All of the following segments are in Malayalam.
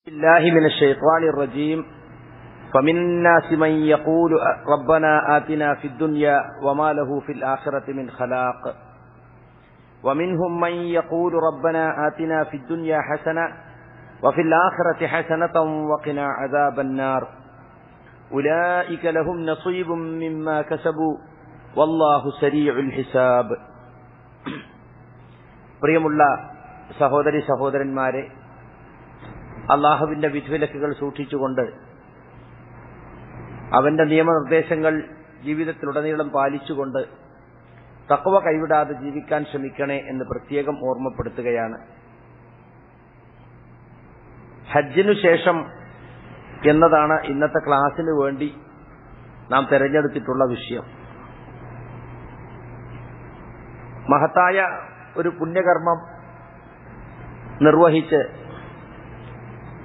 الله من الشيطان الرجيم فمن الناس من يقول ربنا آتنا في الدنيا وما له في الآخرة من خلاق ومنهم من يقول ربنا آتنا في الدنيا حسنة وفي الآخرة حسنة وقنا عذاب النار أولئك لهم نصيب مما كسبوا والله سريع الحساب. പ്രിയമുള്ള സഹോദരി സഹോദരന്മാരെ, അള്ളാഹുവിന്റെ വിധിവിലക്കുകൾ സൂക്ഷിച്ചുകൊണ്ട് അവന്റെ നിയമനിർദ്ദേശങ്ങൾ ജീവിതത്തിലുടനീളം പാലിച്ചുകൊണ്ട് തഖ്വ കൈവിടാതെ ജീവിക്കാൻ ശ്രമിക്കണേ എന്ന് പ്രത്യേകം ഓർമ്മപ്പെടുത്തുകയാണ്. ഹജ്ജിനു ശേഷം എന്നതാണ് ഇന്നത്തെ ക്ലാസ്സിന് വേണ്ടി നാം തെരഞ്ഞെടുത്തിട്ടുള്ള വിഷയം. മഹത്തായ ഒരു പുണ്യകർമ്മം നിർവഹിച്ച്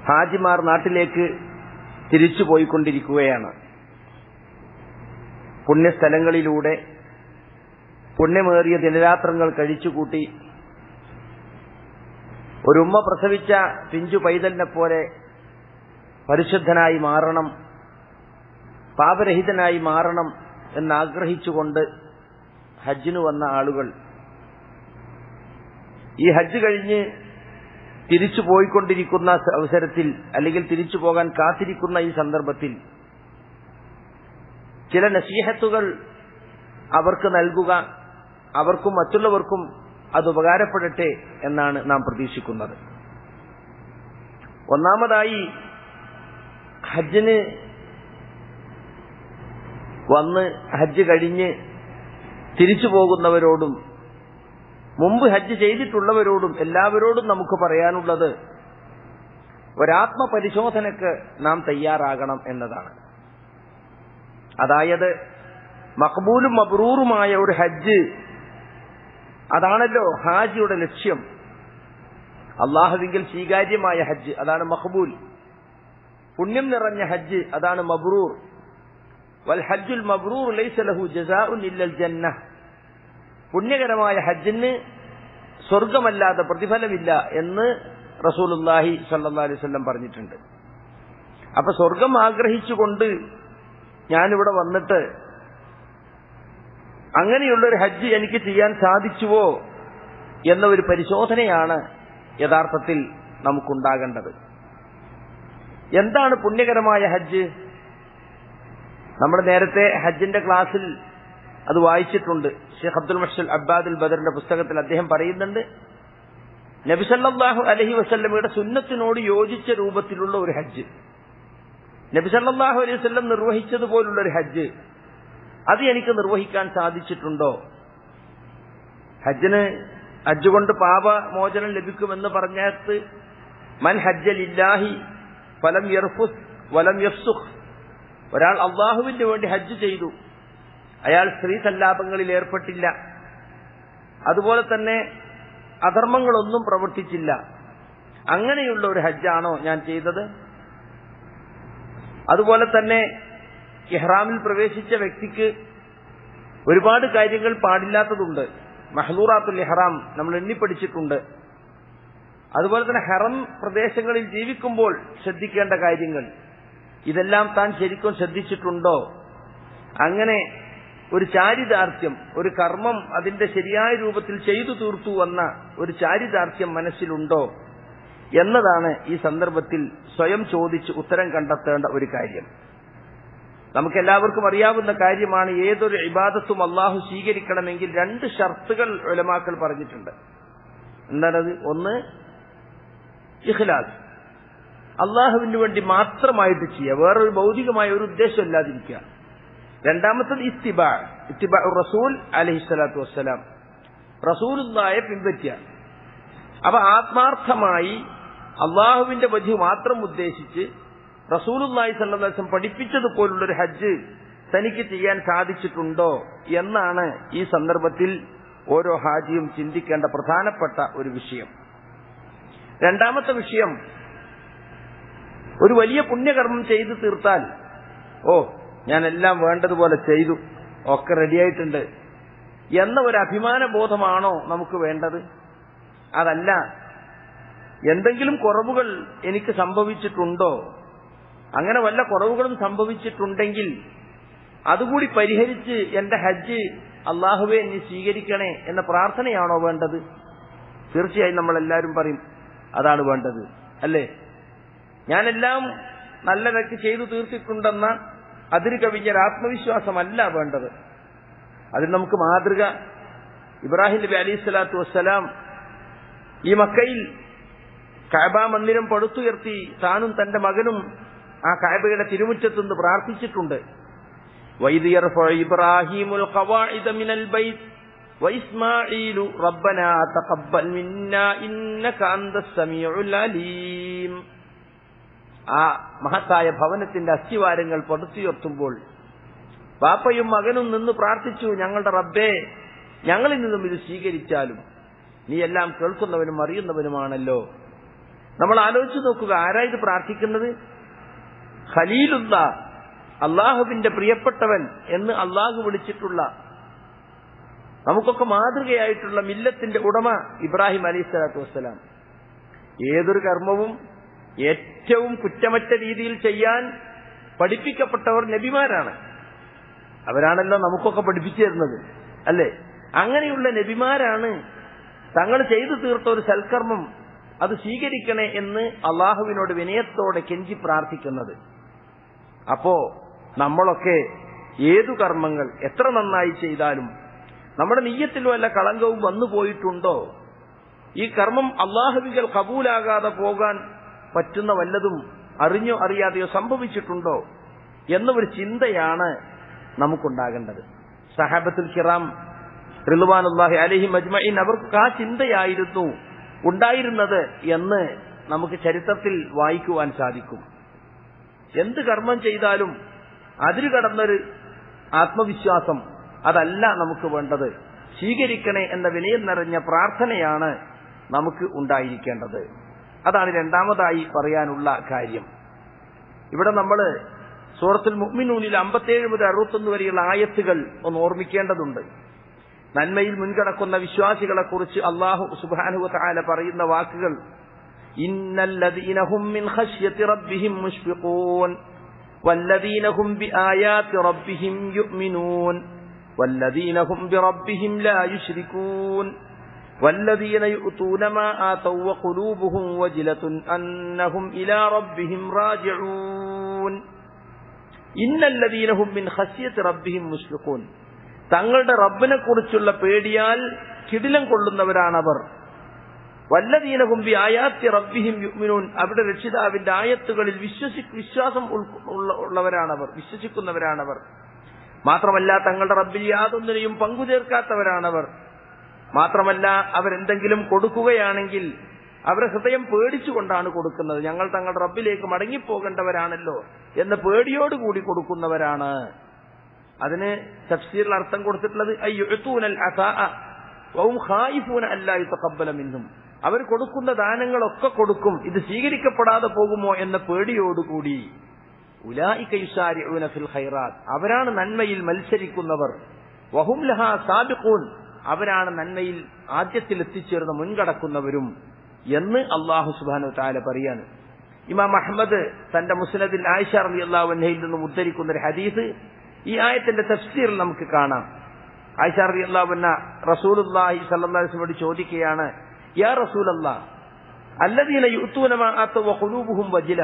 ഹാജിമാർ നാട്ടിലേക്ക് തിരിച്ചു പോയിക്കൊണ്ടിരിക്കുകയാണ്. പുണ്യസ്ഥലങ്ങളിലൂടെ പുണ്യമേറിയ ദിനരാത്രങ്ങൾ കഴിച്ചുകൂട്ടി ഒരുമ്മ പ്രസവിച്ച പിഞ്ചു പൈതലിനെ പോലെ പരിശുദ്ധനായി മാറണം, പാപരഹിതനായി മാറണം എന്നാഗ്രഹിച്ചുകൊണ്ട് ഹജ്ജിന് വന്ന ആളുകൾ ഈ ഹജ്ജ് കഴിഞ്ഞ് തിരിച്ചു പോയിക്കൊണ്ടിരിക്കുന്ന അവസരത്തിൽ, അല്ലെങ്കിൽ തിരിച്ചു പോകാൻ കാത്തിരിക്കുന്ന ഈ സന്ദർഭത്തിൽ ചില നസീഹത്തുകൾ അവർക്ക് നൽകുക, അവർക്കും മറ്റുള്ളവർക്കും അത് ഉപകാരപ്പെടട്ടെ എന്നാണ് നാം പ്രതീക്ഷിക്കുന്നത്. ഒന്നാമതായി, ഹജ്ജിന് വന്ന് ഹജ്ജ് കഴിഞ്ഞ് തിരിച്ചു പോകുന്നവരോടും മുമ്പ് ഹജ്ജ് ചെയ്തിട്ടുള്ളവരോടും എല്ലാവരോടും നമുക്ക് പറയാനുള്ളത്, ഒരാത്മപരിശോധനയ്ക്ക് നാം തയ്യാറാകണം എന്നതാണ്. അതായത് മഖ്ബൂലും മബ്റൂറുമായ ഒരു ഹജ്ജ്, അതാണല്ലോ ഹാജിയുടെ ലക്ഷ്യം. അള്ളാഹുവിങ്കിൽ സ്വീകാര്യമായ ഹജ്ജ്, അതാണ് മഖ്ബൂൽ. പുണ്യം നിറഞ്ഞ ഹജ്ജ്, അതാണ് മബ്റൂർ. വൽ ഹജ്ജുൽ മബ്റൂർ ലൈസ ലഹു ജസാഉൻ ഇല്ലൽ ജന്നഹ്. പുണ്യകരമായ ഹജ്ജിന് സ്വർഗമല്ലാതെ പ്രതിഫലമില്ല എന്ന് റസൂലുള്ളാഹി സ്വല്ലല്ലാഹു അലൈഹി വസല്ലം പറഞ്ഞിട്ടുണ്ട്. അപ്പൊ സ്വർഗം ആഗ്രഹിച്ചുകൊണ്ട് ഞാനിവിടെ വന്നിട്ട് അങ്ങനെയുള്ളൊരു ഹജ്ജ് എനിക്ക് ചെയ്യാൻ സാധിച്ചുവോ എന്ന ഒരു പരിശോധനയാണ് യഥാർത്ഥത്തിൽ നമുക്കുണ്ടാകേണ്ടത്. എന്താണ് പുണ്യകരമായ ഹജ്ജ്? നമ്മൾ നേരത്തെ ഹജ്ജിന്റെ ക്ലാസ്സിൽ അത് വായിച്ചിട്ടുണ്ട്. ഷെയ്ഖ് അബ്ദുൽ മുഹ്സിൻ അബ്ബാദുൽ ബദറിന്റെ പുസ്തകത്തിൽ അദ്ദേഹം പറയുന്നുണ്ട്, നബി സല്ലല്ലാഹു അലൈഹി വസല്ലമയുടെ സുന്നത്തിനോട് യോജിച്ച രൂപത്തിലുള്ള ഒരു ഹജ്ജ്, നബി സല്ലല്ലാഹു അലൈഹി വസല്ലം നിർവഹിച്ചതുപോലുള്ള ഒരു ഹജ്ജ്, അത് എനിക്ക് നിർവഹിക്കാൻ സാധിച്ചിട്ടുണ്ടോ? ഹജ്ജ് കൊണ്ട് പാപമോചനം ലഭിക്കുമെന്ന് പറഞ്ഞത്, മൻ ഹജ്ജ ലില്ലാഹി ഫലം യർഫുസ് വലം യഫ്സുഖ്. ഒരാൾ അള്ളാഹുവിന് വേണ്ടി ഹജ്ജ് ചെയ്തു, അയാൾ സ്ത്രീ സല്ലാപങ്ങളിൽ ഏർപ്പെട്ടില്ല, അതുപോലെ തന്നെ അധർമ്മങ്ങളൊന്നും പ്രവർത്തിച്ചില്ല. അങ്ങനെയുള്ള ഒരു ഹജ്ജാണോ ഞാൻ ചെയ്തത്? അതുപോലെ തന്നെ ഇഹ്റാമിൽ പ്രവേശിച്ച വ്യക്തിക്ക് ഒരുപാട് കാര്യങ്ങൾ പാടില്ലാത്തതുണ്ട്. മഹ്ദൂറാത്തുൽ ഇഹ്റാം നമ്മൾ എണ്ണിപ്പടിച്ചിട്ടുണ്ട്. അതുപോലെ തന്നെ ഹറം പ്രദേശങ്ങളിൽ ജീവിക്കുമ്പോൾ ശ്രദ്ധിക്കേണ്ട കാര്യങ്ങൾ, ഇതെല്ലാം താൻ ശരിക്കും ശ്രദ്ധിച്ചിട്ടുണ്ടോ? അങ്ങനെ ഒരു ചാരിതാർത്ഥ്യം, ഒരു കർമ്മം അതിന്റെ ശരിയായ രൂപത്തിൽ ചെയ്തു തീർത്തു എന്ന ഒരു ചാരിതാർത്ഥ്യം മനസ്സിലുണ്ടോ എന്നതാണ് ഈ സന്ദർഭത്തിൽ സ്വയം ചോദിച്ച് ഉത്തരം കണ്ടെത്തേണ്ട ഒരു കാര്യം. നമുക്കെല്ലാവർക്കും അറിയാവുന്ന കാര്യമാണ്, ഏതൊരു ഇബാദത്തും അള്ളാഹു സ്വീകരിക്കണമെങ്കിൽ 2 ഷർത്തുകൾ ഉലമാക്കൾ പറഞ്ഞിട്ടുണ്ട്. എന്താണത്? ഒന്ന്, ഇഖ്ലാസ്, അള്ളാഹുവിന് വേണ്ടി മാത്രമായിട്ട് ചെയ്യുക, വേറൊരു ഭൗതികമായ ഒരു ഉദ്ദേശം ഇല്ലാതിരിക്കുക. രണ്ടാമത്തത് ഇത്തിബാ റസൂൽ അലൈഹിസ്സലാത്തു വസ്സലാം, റസൂലുള്ളാഹിയെ പിൻപറ്റുക. അപ്പൊ ആത്മാർത്ഥമായി അള്ളാഹുവിന്റെ വജ്ഹ് മാത്രം ഉദ്ദേശിച്ച് റസൂലുള്ളാഹി സ്വല്ലല്ലാഹു അലൈഹി വസല്ലം പഠിപ്പിച്ചതുപോലുള്ളൊരു ഹജ്ജ് തനിക്ക് ചെയ്യാൻ സാധിച്ചിട്ടുണ്ടോ എന്നാണ് ഈ സന്ദർഭത്തിൽ ഓരോ ഹാജിയും ചിന്തിക്കേണ്ട പ്രധാനപ്പെട്ട ഒരു വിഷയം. രണ്ടാമത്തെ വിഷയം, ഒരു വലിയ പുണ്യകർമ്മം ചെയ്തു തീർത്താൽ, ഞാനെല്ലാം വേണ്ടതുപോലെ ചെയ്തു, ഒക്കെ റെഡിയായിട്ടുണ്ട് എന്ന ഒരു അഭിമാന ബോധമാണോ നമുക്ക് വേണ്ടത്? അതല്ല. എന്തെങ്കിലും കുറവുകൾ എനിക്ക് സംഭവിച്ചിട്ടുണ്ടോ? അങ്ങനെ വല്ല കുറവുകളും സംഭവിച്ചിട്ടുണ്ടെങ്കിൽ അതുകൂടി പരിഹരിച്ച് എന്റെ ഹജ്ജ് അള്ളാഹുവേ നീ സ്വീകരിക്കണേ എന്ന പ്രാർത്ഥനയാണോ വേണ്ടത്? തീർച്ചയായും നമ്മളെല്ലാവരും പറയും അതാണ് വേണ്ടത്, അല്ലേ? ഞാനെല്ലാം നല്ലതൊക്കെ ചെയ്തു തീർത്തിട്ടുണ്ടെന്ന അതിര് കവിഞ്ഞ ആത്മവിശ്വാസമല്ല വേണ്ടത്. അതിന് നമുക്ക് മാതൃക ഇബ്രാഹിം നബി അലൈഹി സ്വലാത്തു വസ്സലാം ഈ മക്കയിൽ കഅബ മന്ദിരം പടുത്തുയർത്തി താനും തന്റെ മകനും ആ കഅബയുടെ തിരുമുറ്റത്തുനിന്ന് പ്രാർത്ഥിച്ചിട്ടുണ്ട്. വഇദ് യർഫഉ ഇബ്രാഹീമുൽ ഖവാഇദ മിനൽ ബൈത്ത് വഇസ്മാഈലു റബ്ബനാ തഖബ്ബൽ മിന്നാ ഇന്നക അന്തസ് സമീഉൽ അലീം. ആ മഹത്തായ ഭവനത്തിന്റെ അസ്ഥിവാരങ്ങൾ പടുത്തുയർത്തുമ്പോൾ ബാപ്പയും മകനും നിന്ന് പ്രാർത്ഥിച്ചു, ഞങ്ങളുടെ റബ്ബേ, ഞങ്ങളിൽ നിന്നും ഇത് സ്വീകരിച്ചാലും നീ എല്ലാം കേൾക്കുന്നവനും അറിയുന്നവനുമാണല്ലോ. നമ്മൾ ആലോചിച്ചു നോക്കുക, ആരാ ഇത് പ്രാർത്ഥിക്കുന്നത്? ഖലീലുള്ള, അള്ളാഹുവിന്റെ പ്രിയപ്പെട്ടവൻ എന്ന് അള്ളാഹു വിളിച്ചിട്ടുള്ള, നമുക്കൊക്കെ മാതൃകയായിട്ടുള്ള മില്ലത്തിന്റെ ഉടമ ഇബ്രാഹിം അലൈഹി സ്വലാത്തു വസ്സലാം. ഏതൊരു കർമ്മവും ഏറ്റവും കുറ്റമറ്റ രീതിയിൽ ചെയ്യാൻ പഠിപ്പിക്കപ്പെട്ടവർ നബിമാരാണ്. അവരാണല്ലോ നമുക്കൊക്കെ പഠിപ്പിച്ചു തരുന്നത്, അല്ലേ? അങ്ങനെയുള്ള നബിമാരാണ് തങ്ങൾ ചെയ്തു തീർത്ത ഒരു സൽക്കർമ്മം അത് സ്വീകരിക്കണേ എന്ന് അള്ളാഹുവിനോട് വിനയത്തോടെ കെഞ്ചി പ്രാർത്ഥിക്കുന്നത്. അപ്പോ നമ്മളൊക്കെ ഏതു കർമ്മങ്ങൾ എത്ര നന്നായി ചെയ്താലും നമ്മുടെ നിയ്യത്തിൽ വല്ല കളങ്കവും വന്നു പോയിട്ടുണ്ടോ? ഈ കർമ്മം അള്ളാഹുവിൽ കബൂലാകാതെ പോകാൻ പറ്റുന്ന വല്ലതും അറിഞ്ഞോ അറിയാതെയോ സംഭവിച്ചിട്ടുണ്ടോ എന്നൊരു ചിന്തയാണ് നമുക്കുണ്ടാകേണ്ടത്. സഹാബത്തുൽ കിറാം റിദ്വാനുല്ലാഹി അലൈഹിം അജ്മഈൻ അവർക്ക് ആ ചിന്തയായിരുന്നു ഉണ്ടായിരുന്നത് എന്ന് നമുക്ക് ചരിത്രത്തിൽ വായിക്കുവാൻ സാധിക്കും. എന്ത് കർമ്മം ചെയ്താലും അതിരു കടന്നൊരു ആത്മവിശ്വാസം അതല്ല നമുക്ക് വേണ്ടത്. സ്വീകരിക്കണേ എന്ന വിനയം നിറഞ്ഞ പ്രാർത്ഥനയാണ് നമുക്ക് ഉണ്ടായിരിക്കേണ്ടത്. അതാണ് രണ്ടാമതായി പറയാനുള്ള കാര്യം. ഇവിടെ നമ്മൾ സൂറത്തുൽ മുഅ്മിനൂനിൽ 57 മുതൽ 61 വരെയുള്ള ആയത്തുകൾ ഒന്ന് ഓർമ്മിക്കേണ്ടതുണ്ട്. നന്മയിൽ മുൻകടക്കുന്ന വിശ്വാസികളെ കുറിച്ച് അല്ലാഹു സുബ്ഹാനഹു വ തആല പറയുന്ന വാക്കുകൾ, ഇന്നല്ലദീന ഹും മിൻ ഖശ്യതി റബ്ബിഹിം മുശ്ഫിഖൂൻ വല്ലദീന ഹും ബിആയാതി റബ്ബിഹിം യുഅ്മിനൂൻ വല്ലദീന ഹും ബിറബ്ബിഹിം ലാ യുശ്രികൂൻ വല്ലദീന യുഅ്തൂന മാ ആതൗ വഖുലൂബുഹും വജിലത്തുൻ അന്നഹും ഇലാ റബ്ബിഹിം റാജിഊൻ. ഇന്നല്ലദീന ഹും മിൻ ഖശ്യതി റബ്ബിഹിം മുശ്ഫിഖൂൻ, തങ്ങളുടെ റബ്ബിനെ കുറിച്ചുള്ള പേടിയാൽ കിടിലം കൊള്ളുന്നവരാണവർ. വല്ലദീനഹും ബി ആയാത്തി റബ്ബിഹിം യുഅ്മിനൂൻ, അവരുടെ രക്ഷിതാവിന്റെ ആയത്തുകളിൽ വിശ്വാസം ഉള്ളവരാണവർ, വിശ്വസിക്കുന്നവരാണവർ. മാത്രമല്ല തങ്ങളുടെ റബ്ബിൽ യാതൊന്നിനെയും പങ്കുചേർക്കാത്തവരാണവർ. മാത്രമല്ല അവരെന്തെങ്കിലും കൊടുക്കുകയാണെങ്കിൽ അവരുടെ ഹൃദയം പേടിച്ചുകൊണ്ടാണ് കൊടുക്കുന്നത്. ഞങ്ങൾ തങ്ങളുടെ റബ്ബിലേക്ക് മടങ്ങിപ്പോകേണ്ടവരാണല്ലോ എന്ന പേടിയോടുകൂടി കൊടുക്കുന്നവരാണ്. അതിന് തഫ്സീറിൽ അർത്ഥം കൊടുത്തിട്ടുള്ളത് അയ്യുഅ്തൂനൽ അതാഅ വഹും ഖായിഫൂന അല്ലാ യുതഖബ്ബല മിൻഹും, അവർ കൊടുക്കുന്ന ദാനങ്ങളൊക്കെ കൊടുക്കും, ഇത് സ്വീകരിക്കപ്പെടാതെ പോകുമോ എന്ന പേടിയോടുകൂടി. ഉലൈക യുസാരിഊന ഫിൽ ഖൈറാത്ത്, അവരാണ് നന്മയിൽ മത്സരിക്കുന്നവർ. വഹും ലഹാ സാബിഖൂൻ, അവരാണ് നന്മയിൽ ആദ്യത്തിൽ എത്തിച്ചേർന്ന മുൻകടക്കുന്നവരും എന്ന് അല്ലാഹു സുബ്ഹാനഹു വ തആല പറയാണ്. ഇമാം അഹ്മദ് തന്റെ മുസ്നദിൽ ആയിഷ റളിയല്ലാഹു അൻഹയിൽ നിന്നും ഉദ്ധരിക്കുന്ന ഒരു ഹദീസ് ഈ ആയത്തിന്റെ തഫ്സീറിൽ നമുക്ക് കാണാം. ആയിഷ റളിയല്ലാഹു അൻഹ റസൂലുള്ളാഹി സ്വല്ലല്ലാഹു അലൈഹി വസല്ലമയോട് ചോദിക്കുകയാണ്, യാ റസൂലല്ലാഹ്, അല്ലദീന യുഅ്തൂന മാ ആതൗ വഖുലൂബുഹും വജില,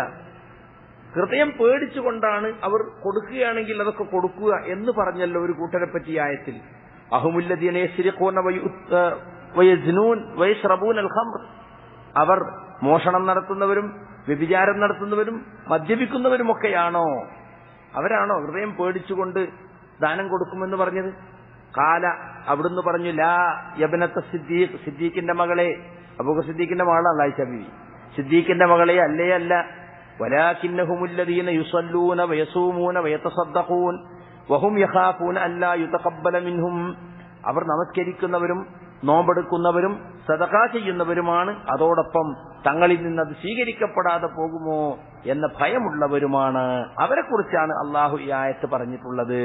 ഹൃദയം പേടിച്ചുകൊണ്ടാണ് അവർ കൊടുക്കുകയാണെങ്കിൽ അതൊക്കെ കൊടുക്കുക എന്ന് പറഞ്ഞല്ലോ ഒരു കൂട്ടരെ പറ്റി ആയത്തിൽ. അഹുമുല്ലദീന യസ്രിഖൂന വയസ്നൂൻ വയശ്റബൂനൽ ഖംർ, അവർ മോഷണം നടത്തുന്നവരും വ്യഭിചാരം നടത്തുന്നവരും മദ്യപിക്കുന്നവരുമൊക്കെയാണോ? അവരാണോ ഹൃദയം പേടിച്ചുകൊണ്ട് ദാനം കൊടുക്കുമെന്ന് പറഞ്ഞത്? കാല, അവിടുന്ന് പറഞ്ഞു, ലാ യബ്നത സിദ്ദീഖ്, സിദ്ദീഖിന്റെ മകളെ, അബൂബക്കർ സിദ്ദീഖിന്റെ മകളാണ് ആയിഷ ബീവി, സിദ്ദീഖിന്റെ മകളെ അല്ലേ അല്ല. വലാകിന്നഹുമുല്ലദീന യുസല്ലൂന വയസൂമൂന വയതസദ്ദഖൂൻ വഹും യഖാഫൂന അല്ലാ യുതഖബ്ബല മിൻഹും, അവർ നമസ്കരിക്കുന്നവരും നോമ്പെടുക്കുന്നവരും സദഖ ചെയ്യുന്നവരുമാണ്, അതോടൊപ്പം തങ്ങളിൽ നിന്ന് അത് സ്വീകരിക്കപ്പെടാതെ പോകുമോ എന്ന ഭയമുള്ളവരുമാണ്. അവരെ കുറിച്ചാണ് അള്ളാഹു ഈ ആയത്ത് പറഞ്ഞിട്ടുള്ളത്.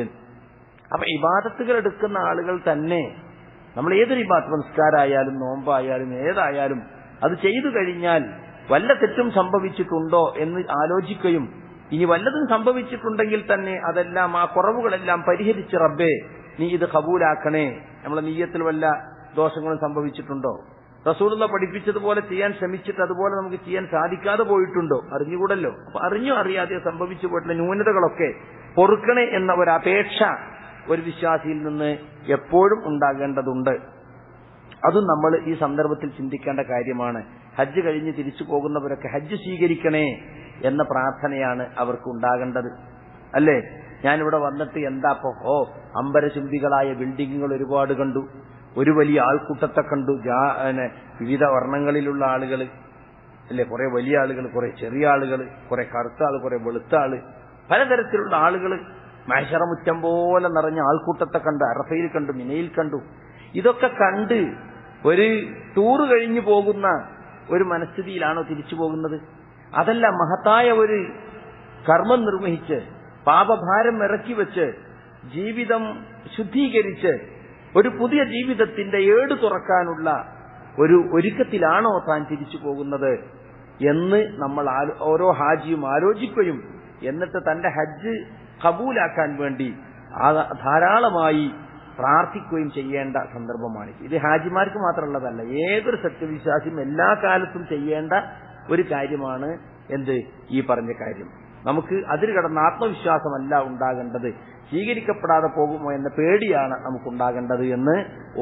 അപ്പൊ ഇബാദത്തുകൾ എടുക്കുന്ന ആളുകൾ തന്നെ, നമ്മൾ ഏതൊരു ഇബാദത്ത്, നമസ്കാരമായാലും നോമ്പായാലും ഏതായാലും അത് ചെയ്തു കഴിഞ്ഞാൽ വല്ല തെറ്റും സംഭവിച്ചിട്ടുണ്ടോ എന്ന് ആലോചിക്കുകയും ഇനി വല്ലതും സംഭവിച്ചിട്ടുണ്ടെങ്കിൽ തന്നെ അതെല്ലാം ആ കുറവുകളെല്ലാം പരിഹരിച്ച് റബ്ബേ നീ ഇത് ഖബൂലാക്കണേ. നമ്മളെ നിയ്യത്തിൽ വല്ല ദോഷങ്ങളും സംഭവിച്ചിട്ടുണ്ടോ? റസൂലുള്ള പഠിപ്പിച്ചതുപോലെ ചെയ്യാൻ ശ്രമിച്ചിട്ട് അതുപോലെ നമുക്ക് ചെയ്യാൻ സാധിക്കാതെ പോയിട്ടുണ്ടോ? അറിഞ്ഞുകൂടല്ലോ. അപ്പൊ അറിഞ്ഞോ അറിയാതെ സംഭവിച്ചു പോയിട്ടുള്ള ന്യൂനതകളൊക്കെ പൊറുക്കണേ എന്ന ഒരു അപേക്ഷ ഒരു വിശ്വാസിയിൽ നിന്ന് എപ്പോഴും ഉണ്ടാകേണ്ടതുണ്ട്. അതും നമ്മൾ ഈ സന്ദർഭത്തിൽ ചിന്തിക്കേണ്ട കാര്യമാണ്. ഹജ്ജ് കഴിഞ്ഞ് തിരിച്ചു പോകുന്നവരൊക്കെ ഹജ്ജ് സ്വീകരിക്കണേ എന്ന പ്രാർത്ഥനയാണ് അവർക്ക് ഉണ്ടാകേണ്ടത്, അല്ലേ? ഞാനിവിടെ വന്നിട്ട് എന്താപ്പോ അമ്പരചുംബികളായ ബിൽഡിങ്ങുകൾ ഒരുപാട് കണ്ടു, ഒരു വലിയ ആൾക്കൂട്ടത്തെ കണ്ടു, വിവിധ വർണ്ണങ്ങളിലുള്ള ആളുകൾ, അല്ലെ? കുറെ വലിയ ആളുകൾ, കുറെ ചെറിയ ആളുകൾ, കുറെ കറുത്ത ആള്, കുറെ വെളുത്ത ആള്, പലതരത്തിലുള്ള ആളുകൾ മഹ്ശറമുറ്റം പോലെ നിറഞ്ഞ ആൾക്കൂട്ടത്തെ കണ്ട്, അറഫയിൽ കണ്ടു, മിനയിൽ കണ്ടു. ഇതൊക്കെ കണ്ട് ഒരു ടൂറ് കഴിഞ്ഞു പോകുന്ന ഒരു മനസ്ഥിതിയിലാണോ തിരിച്ചു പോകുന്നത്? അതല്ല, മഹത്തായ ഒരു കർമ്മം നിർവഹിച്ച് പാപഭാരം ഇറക്കി വെച്ച് ജീവിതം ശുദ്ധീകരിച്ച് ഒരു പുതിയ ജീവിതത്തിന്റെ ഏട് തുറക്കാനുള്ള ഒരു ഒരുക്കത്തിലാണോ താൻ തിരിച്ചു പോകുന്നത് എന്ന് നമ്മൾ ഓരോ ഹാജിയും ആലോചിക്കുകയും എന്നിട്ട് തന്റെ ഹജ്ജ് കബൂലാക്കാൻ വേണ്ടി ധാരാളമായി പ്രാർത്ഥിക്കുകയും ചെയ്യേണ്ട സന്ദർഭമാണിത്. ഇത് ഹാജിമാർക്ക് മാത്രമുള്ളതല്ല, ഏതൊരു സത്യവിശ്വാസിയും എല്ലാ കാലത്തും ചെയ്യേണ്ട ഒരു കാര്യമാണ്. എന്ത്? ഈ പറഞ്ഞ കാര്യം. നമുക്ക് അതിൽ കടന്ന ആത്മവിശ്വാസമല്ല ഉണ്ടാകേണ്ടത്, സ്വീകരിക്കപ്പെടാതെ പോകുമോ എന്ന പേടിയാണ് നമുക്കുണ്ടാകേണ്ടത് എന്ന്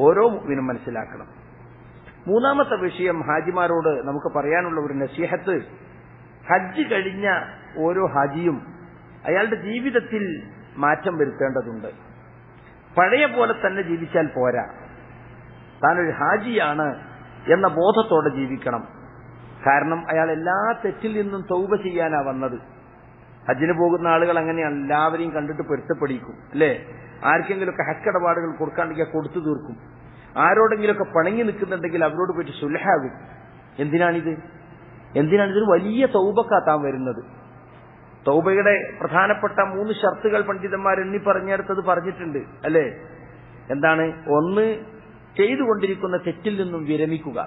ഓരോ മുഅ്മിനും മനസ്സിലാക്കണം. മൂന്നാമത്തെ വിഷയം ഹാജിമാരോട് നമുക്ക് പറയാനുള്ള ഒരു നസീഹത്ത്, ഹജ്ജ് കഴിഞ്ഞ ഓരോ ഹാജിയും അയാളുടെ ജീവിതത്തിൽ മാറ്റം വരുത്തേണ്ടതുണ്ട്. പഴയ പോലെ തന്നെ ജീവിച്ചാൽ പോരാ, താനൊരു ഹാജിയാണ് എന്ന ബോധത്തോടെ ജീവിക്കണം. കാരണം അയാൾ എല്ലാ തെറ്റിൽ നിന്നും തൗബ ചെയ്യാനാ വന്നത്. ഹജ്ജിന് പോകുന്ന ആളുകൾ അങ്ങനെയാണ്, എല്ലാവരെയും കണ്ടിട്ട് പൊരുത്തപ്പെടിക്കും, അല്ലേ? ആർക്കെങ്കിലുമൊക്കെ ഹക്കിടപാടുകൾ കൊടുക്കാണ്ടെങ്കിൽ കൊടുത്തു തീർക്കും. ആരോടെങ്കിലുമൊക്കെ പണങ്ങി നിൽക്കുന്നുണ്ടെങ്കിൽ അവരോട് പോയിട്ട് സുൽഹാകും. എന്തിനാണിതൊരു വലിയ തൗബക്കാത്താൻ വരുന്നത്. തൗബയുടെ പ്രധാനപ്പെട്ട 3 ഷർത്തുകൾ പണ്ഡിതന്മാർ എണ്ണി പറഞ്ഞെടുത്തത് പറഞ്ഞിട്ടുണ്ട്, അല്ലേ? എന്താണ്? ഒന്ന്, ചെയ്തുകൊണ്ടിരിക്കുന്ന തെറ്റിൽ നിന്നും വിരമിക്കുക.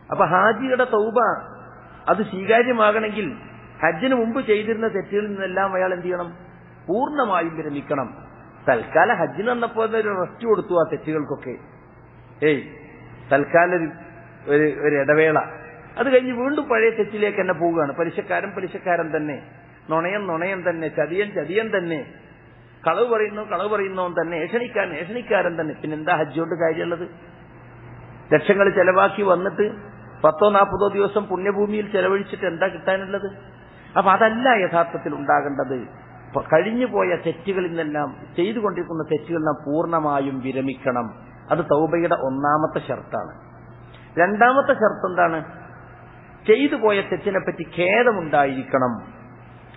അപ്പൊ ഹാജിയുടെ തൗബ അത് സ്വീകാര്യമാകണമെങ്കിൽ ഹജ്ജിന് മുമ്പ് ചെയ്തിരുന്ന തെറ്റുകളിൽ നിന്നെല്ലാം അയാൾ എന്ത് ചെയ്യണം? പൂർണ്ണമായും വിരമിക്കണം. തൽക്കാലം ഹജ്ജിന് വന്നപ്പോൾ ഒരു റെസ്റ്റ് കൊടുത്തു ആ തെറ്റുകൾക്കൊക്കെ. തൽക്കാലം ഒരു ഇടവേള. അത് കഴിഞ്ഞ് വീണ്ടും പഴയ തെറ്റിലേക്ക് തന്നെ പോവുകയാണ്. പലിശക്കാരൻ തന്നെ, നുണയൻ തന്നെ, ചതിയൻ തന്നെ, കളവ് പറയുന്നവൻ തന്നെ, ഏഷണിക്കാരൻ തന്നെ. പിന്നെന്താ ഹജ്ജ് കൊണ്ട് കാര്യമുള്ളത്? ലക്ഷങ്ങൾ ചെലവാക്കി വന്നിട്ട് 10-40 ദിവസം പുണ്യഭൂമിയിൽ ചെലവഴിച്ചിട്ട് എന്താ കിട്ടാനുള്ളത്? അപ്പൊ അതല്ല യഥാർത്ഥത്തിൽ ഉണ്ടാകേണ്ടത്. കഴിഞ്ഞുപോയ തെറ്റുകളിൽ നിന്നെല്ലാം, ചെയ്തുകൊണ്ടിരിക്കുന്ന തെറ്റുകളിൽ നാം പൂർണ്ണമായും വിരമിക്കണം. അത് തൗബയുടെ ഒന്നാമത്തെ ഷർത്താണ്. രണ്ടാമത്തെ ഷർത്ത് എന്താണ്? ചെയ്തു പോയ തെറ്റിനെ പറ്റി ഖേദമുണ്ടായിരിക്കണം.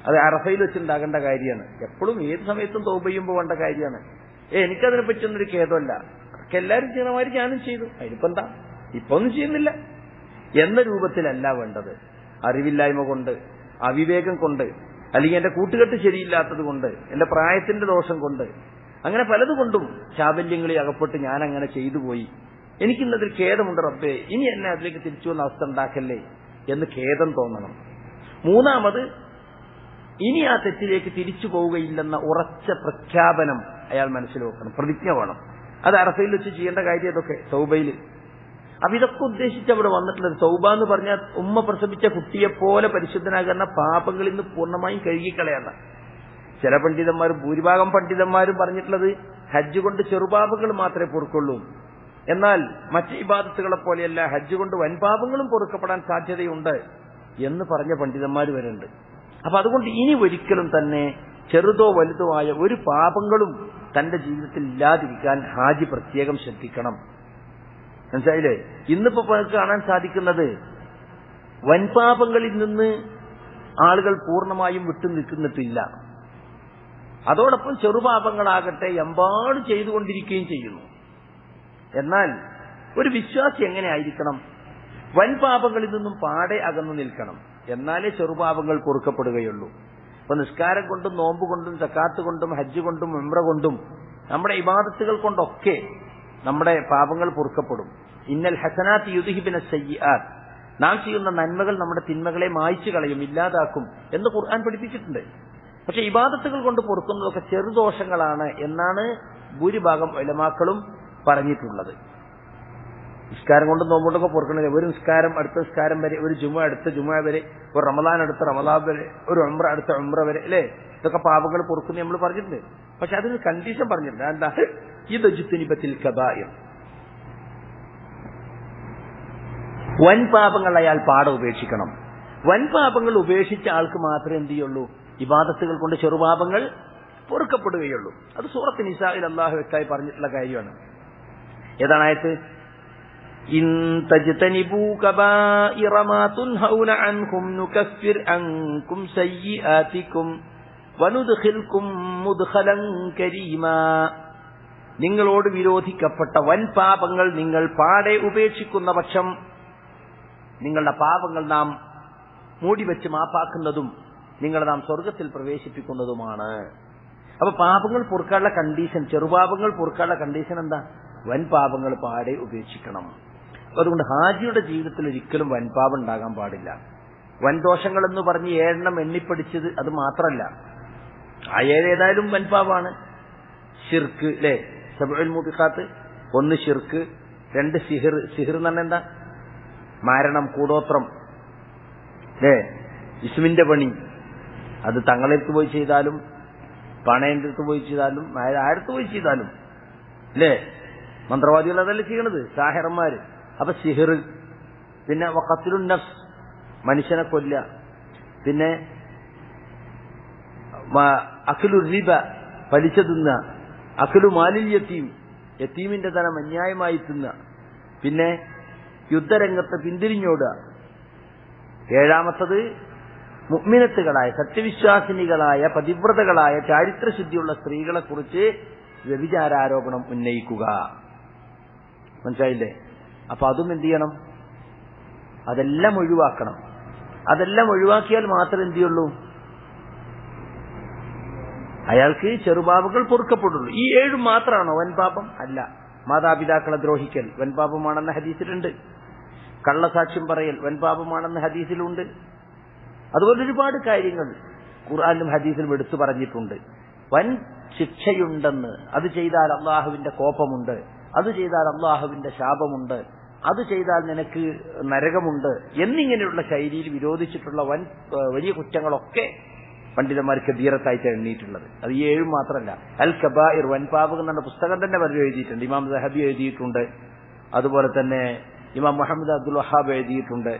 അത് അറഫയിൽ വെച്ചുണ്ടാകേണ്ട കാര്യമാണ്. എപ്പോഴും ഏത് സമയത്തും തൗബ ചെയ്യുമ്പോൾ വേണ്ട കാര്യമാണ്. എനിക്കതിനെ പറ്റിയൊന്നൊരു ഖേദമല്ല, എല്ലാവരും ചെയ്യുന്ന മാതിരി ഞാനും ചെയ്തു, അതിനിപ്പോ എന്താ, ഇപ്പൊ ഒന്നും ചെയ്യുന്നില്ല എന്ന രൂപത്തിലല്ല വേണ്ടത്. അറിവില്ലായ്മ കൊണ്ട്, അവിവേകം കൊണ്ട്, അല്ലെങ്കിൽ എന്റെ കൂട്ടുകെട്ട് ശരിയില്ലാത്തത് കൊണ്ട്, എന്റെ പ്രായത്തിന്റെ ദോഷം കൊണ്ട്, അങ്ങനെ പലതുകൊണ്ടും ചാബല്യങ്ങളിൽ അകപ്പെട്ട് ഞാൻ അങ്ങനെ ചെയ്തു പോയി, എനിക്കിന്നതിൽ ഖേദമുണ്ട് റബ്ബേ, ഇനി എന്നെ അതിലേക്ക് തിരിച്ചു വന്ന അവസ്ഥ ഉണ്ടാക്കല്ലേ എന്ന് ഖേദം തോന്നണം. മൂന്നാമത്, ഇനി ആ തെറ്റിലേക്ക് തിരിച്ചു പോവുകയില്ലെന്ന ഉറച്ച പ്രഖ്യാപനം അയാൾ മനസ്സിൽ വെക്കണം, പ്രതിജ്ഞ വേണം. അത് അറഫയിൽ വെച്ച് ചെയ്യേണ്ട കാര്യം അതൊക്കെ തൗബയിൽ. അപ്പൊ ഇതൊക്കെ ഉദ്ദേശിച്ച് അവിടെ വന്നിട്ടുള്ളത്. തൗബ എന്ന് പറഞ്ഞാൽ ഉമ്മ പ്രസവിച്ച കുട്ടിയെപ്പോലെ പരിശുദ്ധനാകുന്ന പാപങ്ങളിൽ നിന്ന് പൂർണ്ണമായും കഴുകിക്കളയാന്ന. ചില പണ്ഡിതന്മാർ, ഭൂരിഭാഗം പണ്ഡിതന്മാരും പറഞ്ഞിട്ടുള്ളത് ഹജ്ജ് കൊണ്ട് ചെറുപാപങ്ങൾ മാത്രമേ പൊറുക്കുള്ളൂ, എന്നാൽ മറ്റ് ഇബാദത്തുകളെ പോലെയല്ല, ഹജ്ജ് കൊണ്ട് വൻപാപങ്ങളും പൊറുക്കപ്പെടാൻ സാധ്യതയുണ്ട് എന്ന് പറഞ്ഞ പണ്ഡിതന്മാർ വരുന്നുണ്ട്. അപ്പൊ അതുകൊണ്ട് ഇനി ഒരിക്കലും തന്നെ ചെറുതോ വലുതോ ആയ ഒരു പാപങ്ങളും തന്റെ ജീവിതത്തിൽ ഇല്ലാതിരിക്കാൻ ഹാജി പ്രത്യേകം ശ്രദ്ധിക്കണം. മനസ്സിലായില്ലേ? ഇന്നിപ്പോ കാണാൻ സാധിക്കുന്നത് വൻപാപങ്ങളിൽ നിന്ന് ആളുകൾ പൂർണ്ണമായും വിട്ടു നിൽക്കുന്നിട്ടില്ല. അതോടൊപ്പം ചെറുപാപങ്ങളാകട്ടെ എമ്പാടും ചെയ്തുകൊണ്ടിരിക്കുകയും ചെയ്യുന്നു. എന്നാൽ ഒരു വിശ്വാസി എങ്ങനെ ആയിരിക്കണം? വൻപാപങ്ങളിൽ നിന്നും പാടെ അകന്നു നിൽക്കണം, എന്നാലേ ചെറുപാപങ്ങൾ പൊറുക്കപ്പെടുകയുള്ളൂ. ഇപ്പൊ നിസ്കാരം കൊണ്ടും നോമ്പ് കൊണ്ടും സക്കാത്ത് കൊണ്ടും ഹജ്ജ് കൊണ്ടും ഉംറ കൊണ്ടും നമ്മുടെ ഇബാദത്തുകൾ കൊണ്ടൊക്കെ നമ്മുടെ പാപങ്ങൾ പൊറുക്കപ്പെടും. ഇന്നൽ ഹസനാത്ത് യുദ്ഹിബിന സയ്യിആത്ത്, നാം ചെയ്യുന്ന നന്മകൾ നമ്മുടെ തിന്മകളെ മായ്ച്ചു കളയും, ഇല്ലാതാക്കും എന്ന് ഖുർആൻ പഠിപ്പിച്ചിട്ടുണ്ട്. പക്ഷെ ഇബാദത്തുകൾ കൊണ്ട് പൊറുക്കുന്നതൊക്കെ ചെറുദോഷങ്ങളാണ് എന്നാണ് ഭൂരിഭാഗം ഉലമാക്കളും പറഞ്ഞിട്ടുള്ളത്. നിസ്കാരം കൊണ്ട് നോമ്പുകൊണ്ടൊക്കെ പൊറുക്കണില്ല. ഒരു നിസ്കാരം അടുത്ത നിസ്കാരം വരെ, ഒരു ജുമുഅ അടുത്ത ജുമുഅ വരെ, ഒരു റമദാൻ അടുത്ത റമദാൻ വരെ, ഒരു ഉംറ അടുത്ത ഉംറ വരെ, അല്ലേ? ഇതൊക്കെ പാപങ്ങൾ പൊറുക്കുന്ന നമ്മൾ പറഞ്ഞിട്ടുണ്ട്. പക്ഷെ അതിന് കണ്ടീഷൻ പറഞ്ഞിട്ടുണ്ട്. എന്താ? ഇദ്ജിത്നിബത്തിൽ കബായിർ, വൻ പാപങ്ങൾ അയാൾ പാടെ ഉപേക്ഷിക്കണം. വൻ പാപങ്ങൾ ഉപേക്ഷിച്ച ആൾക്ക് മാത്രമേ എന്ത് ചെയ്യുള്ളൂ? ഇബാദത്തുകൾ കൊണ്ട് ചെറുപാപങ്ങൾ പൊറുക്കപ്പെടുകയുള്ളൂ. അത് സൂറത്ത് നിസാഇൽ അല്ലാഹു വ്യക്തമായി പറഞ്ഞിട്ടുള്ള കാര്യമാണ്. ഏതാണ് ആയത്ത്? ഇൻ തജ്തനിബൂ കബായിറ മാ തുൻഹൗന അൻഹും നുകഫിർ അൻകും സയ്യിആതികും വനുദ്ഖിൽകും മുദ്ഖലൻ കരീമാ. നിങ്ങളോട് വിരോധിക്കപ്പെട്ട വൻ പാപങ്ങൾ നിങ്ങൾ പാടെ ഉപേക്ഷിക്കുന്ന പക്ഷം നിങ്ങളുടെ പാപങ്ങൾ നാം മൂടിവെച്ച് മാപ്പാക്കുന്നതും നിങ്ങളെ നാം സ്വർഗത്തിൽ പ്രവേശിപ്പിക്കുന്നതുമാണ്. അപ്പൊ പാപങ്ങൾ പൊറുക്കാനുള്ള കണ്ടീഷൻ, ചെറുപാപങ്ങൾ പൊറുക്കാനുള്ള കണ്ടീഷൻ എന്താ? വൻ പാപങ്ങൾ പാടെ ഉപേക്ഷിക്കണം. അതുകൊണ്ട് ഹാജിയുടെ ജീവിതത്തിൽ ഒരിക്കലും വൻപാപം ഉണ്ടാകാൻ പാടില്ല. വൻദോഷങ്ങൾ എന്ന് പറഞ്ഞ് 7 എണ്ണിപ്പടിച്ചത് അത് മാത്രമല്ല, ആ 7 ഏതായാലും വൻപാപാണ്. ഷിർക്ക്, അല്ലേ? സബഉൽ മൂബിഖാത്ത്. 1 ഷിർക്ക്, 2 സിഹിർ. സിഹിർ എന്ന് പറഞ്ഞാൽ എന്താ? മാരണം, കൂടോത്രം, അല്ലേ? ഇസ്മിന്റെ പണി. അത് തങ്ങളെടുത്ത് പോയി ചെയ്താലും, പണയന്റെ അടുത്ത് പോയി ചെയ്താലും, ആരടുത്ത് പോയി ചെയ്താലും, അല്ലേ? മന്ത്രവാദികൾ അതല്ലേ ചെയ്യണത്, സാഹിറന്മാര്. അപ്പൊ സിഹിർ. പിന്നെ വഖത്ലുൻ നഫ്സ്, മനുഷ്യനെ കൊല്ല. പിന്നെ അഖ്ലു റിബ, പലിശ തിന്ന. അഖ്ലു മാലിൽ യതീം, യതീമിന്റെ ധനം അന്യായമായി തിന്ന. പിന്നെ യുദ്ധരംഗത്ത് പിന്തിരിഞ്ഞോടുക. 7ാമത്തത് മുഅ്മിനത്തുകളായ, സത്യവിശ്വാസിനികളായ, പതിവ്രതകളായ, ചാരിത്രശുദ്ധിയുള്ള സ്ത്രീകളെ കുറിച്ച് വ്യഭിചാരാരോപണം ഉന്നയിക്കുക. മനസ്സിലായില്ലേ? അപ്പൊ അതും എന്ത് ചെയ്യണം? അതെല്ലാം ഒഴിവാക്കണം. അതെല്ലാം ഒഴിവാക്കിയാൽ മാത്രമേ എന്ത് ചെയ്യുള്ളൂ? അയാൾക്ക് ചെറുപാപങ്ങൾ പൊറുക്കപ്പെടുള്ളൂ. ഈ 7 മാത്രമാണോ വൻപാപം? അല്ല. മാതാപിതാക്കളെ ദ്രോഹിക്കൽ വൻപാപമാണെന്ന ഹദീസിലുണ്ട്. കള്ളസാക്ഷ്യം പറയൽ വൻപാപമാണെന്ന ഹദീസിലുണ്ട്. അതുപോലെ ഒരുപാട് കാര്യങ്ങൾ ഖുർആനിലും ഹദീസിലും എടുത്തു പറഞ്ഞിട്ടുണ്ട്. വൻ ശിക്ഷയുണ്ടെന്ന്. അത് ചെയ്താൽ അള്ളാഹുവിന്റെ കോപമുണ്ട്, അത് ചെയ്താൽ അള്ളാഹുവിന്റെ ശാപമുണ്ട്, അത് ചെയ്താൽ നിനക്ക് നരകമുണ്ട് എന്നിങ്ങനെയുള്ള ശൈലിയിൽ വിരോധിച്ചിട്ടുള്ള വലിയ കുറ്റങ്ങളൊക്കെ പണ്ഡിതന്മാർക്ക് ധീരത്തായിട്ട് എണ്ണിയിട്ടുള്ളത്. അത് ഈ 7 മാത്രമല്ല. അൽ കബായിർ, വൻപാപകം എന്ന പുസ്തകം തന്നെ പലരും എഴുതിയിട്ടുണ്ട്. ഇമാം സഹബി എഴുതിയിട്ടുണ്ട്. അതുപോലെ തന്നെ ഇമാം മുഹമ്മദ് അബ്ദുൽ വഹാബ് എഴുതിയിട്ടുണ്ട്.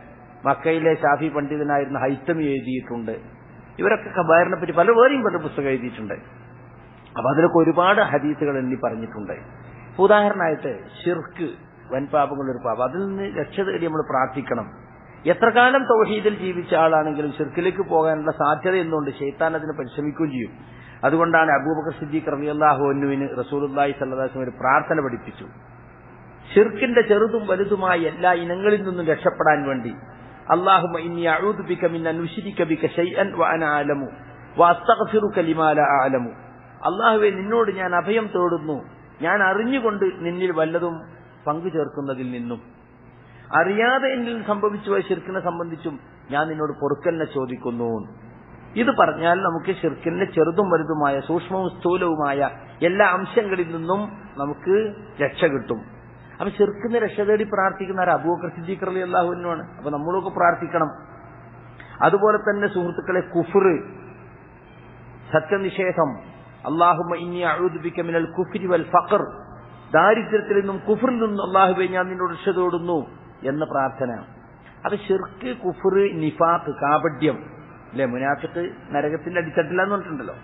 മക്കയിലെ ഷാഫി പണ്ഡിതനായിരുന്ന ഹൈത്തമി എഴുതിയിട്ടുണ്ട്. ഇവരൊക്കെ കബായിറിനെ പറ്റി വേറെയും പല പുസ്തകം എഴുതിയിട്ടുണ്ട്. അപ്പൊ അതിലൊക്കെ ഒരുപാട് ഹദീസുകൾ എണ്ണി പറഞ്ഞിട്ടുണ്ട്. ഉദാഹരണമായിട്ട് ഷിർക്ക്, വൻപാപങ്ങൾ ഒരു പാപം. അതിൽ നിന്ന് രക്ഷ തേടി നമ്മൾ പ്രാർത്ഥിക്കണം. എത്ര കാലം തൗഹീദിൽ ജീവിച്ച ആളാണെങ്കിലും ഷിർക്കിലേക്ക് പോകാനുള്ള സാധ്യത എന്നുകൊണ്ട് ശൈത്താൻ അതിന് പരിശ്രമിക്കുകയും ചെയ്യും. അതുകൊണ്ടാണ് അബൂബക്കർ സിദ്ദീഖ് റളിയല്ലാഹു അൻഹുവിന് റസൂലുള്ളാഹി സ്വല്ലല്ലാഹു അലൈഹി വസല്ലം ഒരു പ്രാർത്ഥന പഠിപ്പിച്ചു. ഷിർക്കിന്റെ ചെറുതും വലുതുമായ എല്ലാ ഇനങ്ങളിൽ നിന്നും രക്ഷപ്പെടാൻ വേണ്ടി അല്ലാഹുമ്മ ഇന്നി അഊദു ബിക മിൻ അൻ ഉശ്രിക ബിക ശൈഅൻ വ അന അഅലമു വ അസ്തഗ്ഫിറുക ലിമാ ലാ അഅലമു. അല്ലാഹുവേ, നിന്നോട് ഞാൻ അഭയം തേടുന്നു, ഞാൻ അറിഞ്ഞുകൊണ്ട് നിന്നിൽ വല്ലതും പങ്കു ചേർക്കുന്നതിൽ നിന്നും. അറിയാതെ എന്നിൽ സംഭവിച്ചു പോയ ഷിർക്കിനെ സംബന്ധിച്ചും ഞാൻ നിന്നോട് പൊറുക്കലിനെ ചോദിക്കുന്നു. ഇത് പറഞ്ഞാൽ നമുക്ക് ഷിർക്കിന്റെ ചെറുതും വലുതുമായ, സൂക്ഷ്മവും സ്ഥൂലവുമായ എല്ലാ അംശങ്ങളിൽ നിന്നും നമുക്ക് രക്ഷ കിട്ടും. അപ്പൊ ഷിർക്കിന് രക്ഷ തേടി പ്രാർത്ഥിക്കുന്ന അബൂബക്കർ സിദ്ദീഖ് റളിയല്ലാഹു അൻഹു ആണ്. അപ്പൊ നമ്മളൊക്കെ പ്രാർത്ഥിക്കണം. അതുപോലെ തന്നെ സുഹൃത്തുക്കളെ, കുഫ്ർ, സത്യനിഷേധം. അല്ലാഹുമ്മ ഇന്നി അഊദു ബിക മിനൽ കുഫ്രി വൽ ഫഖർ, ദാരിദ്ര്യത്തിൽ നിന്നും കുഫറിൽ നിന്നും അല്ലാഹുവേ ഞാൻ നിന്നോട് രക്ഷ തേടുന്നു എന്ന പ്രാർത്ഥന. അത് ഷിർക്ക്, കുഫർ, നിഫാഖ്, കാപട്യം, അല്ലെ? മുനാഫിഖ് നരകത്തിന്റെ അടിത്തട്ടില്ലെന്ന് പറഞ്ഞിട്ടുണ്ടല്ലോ.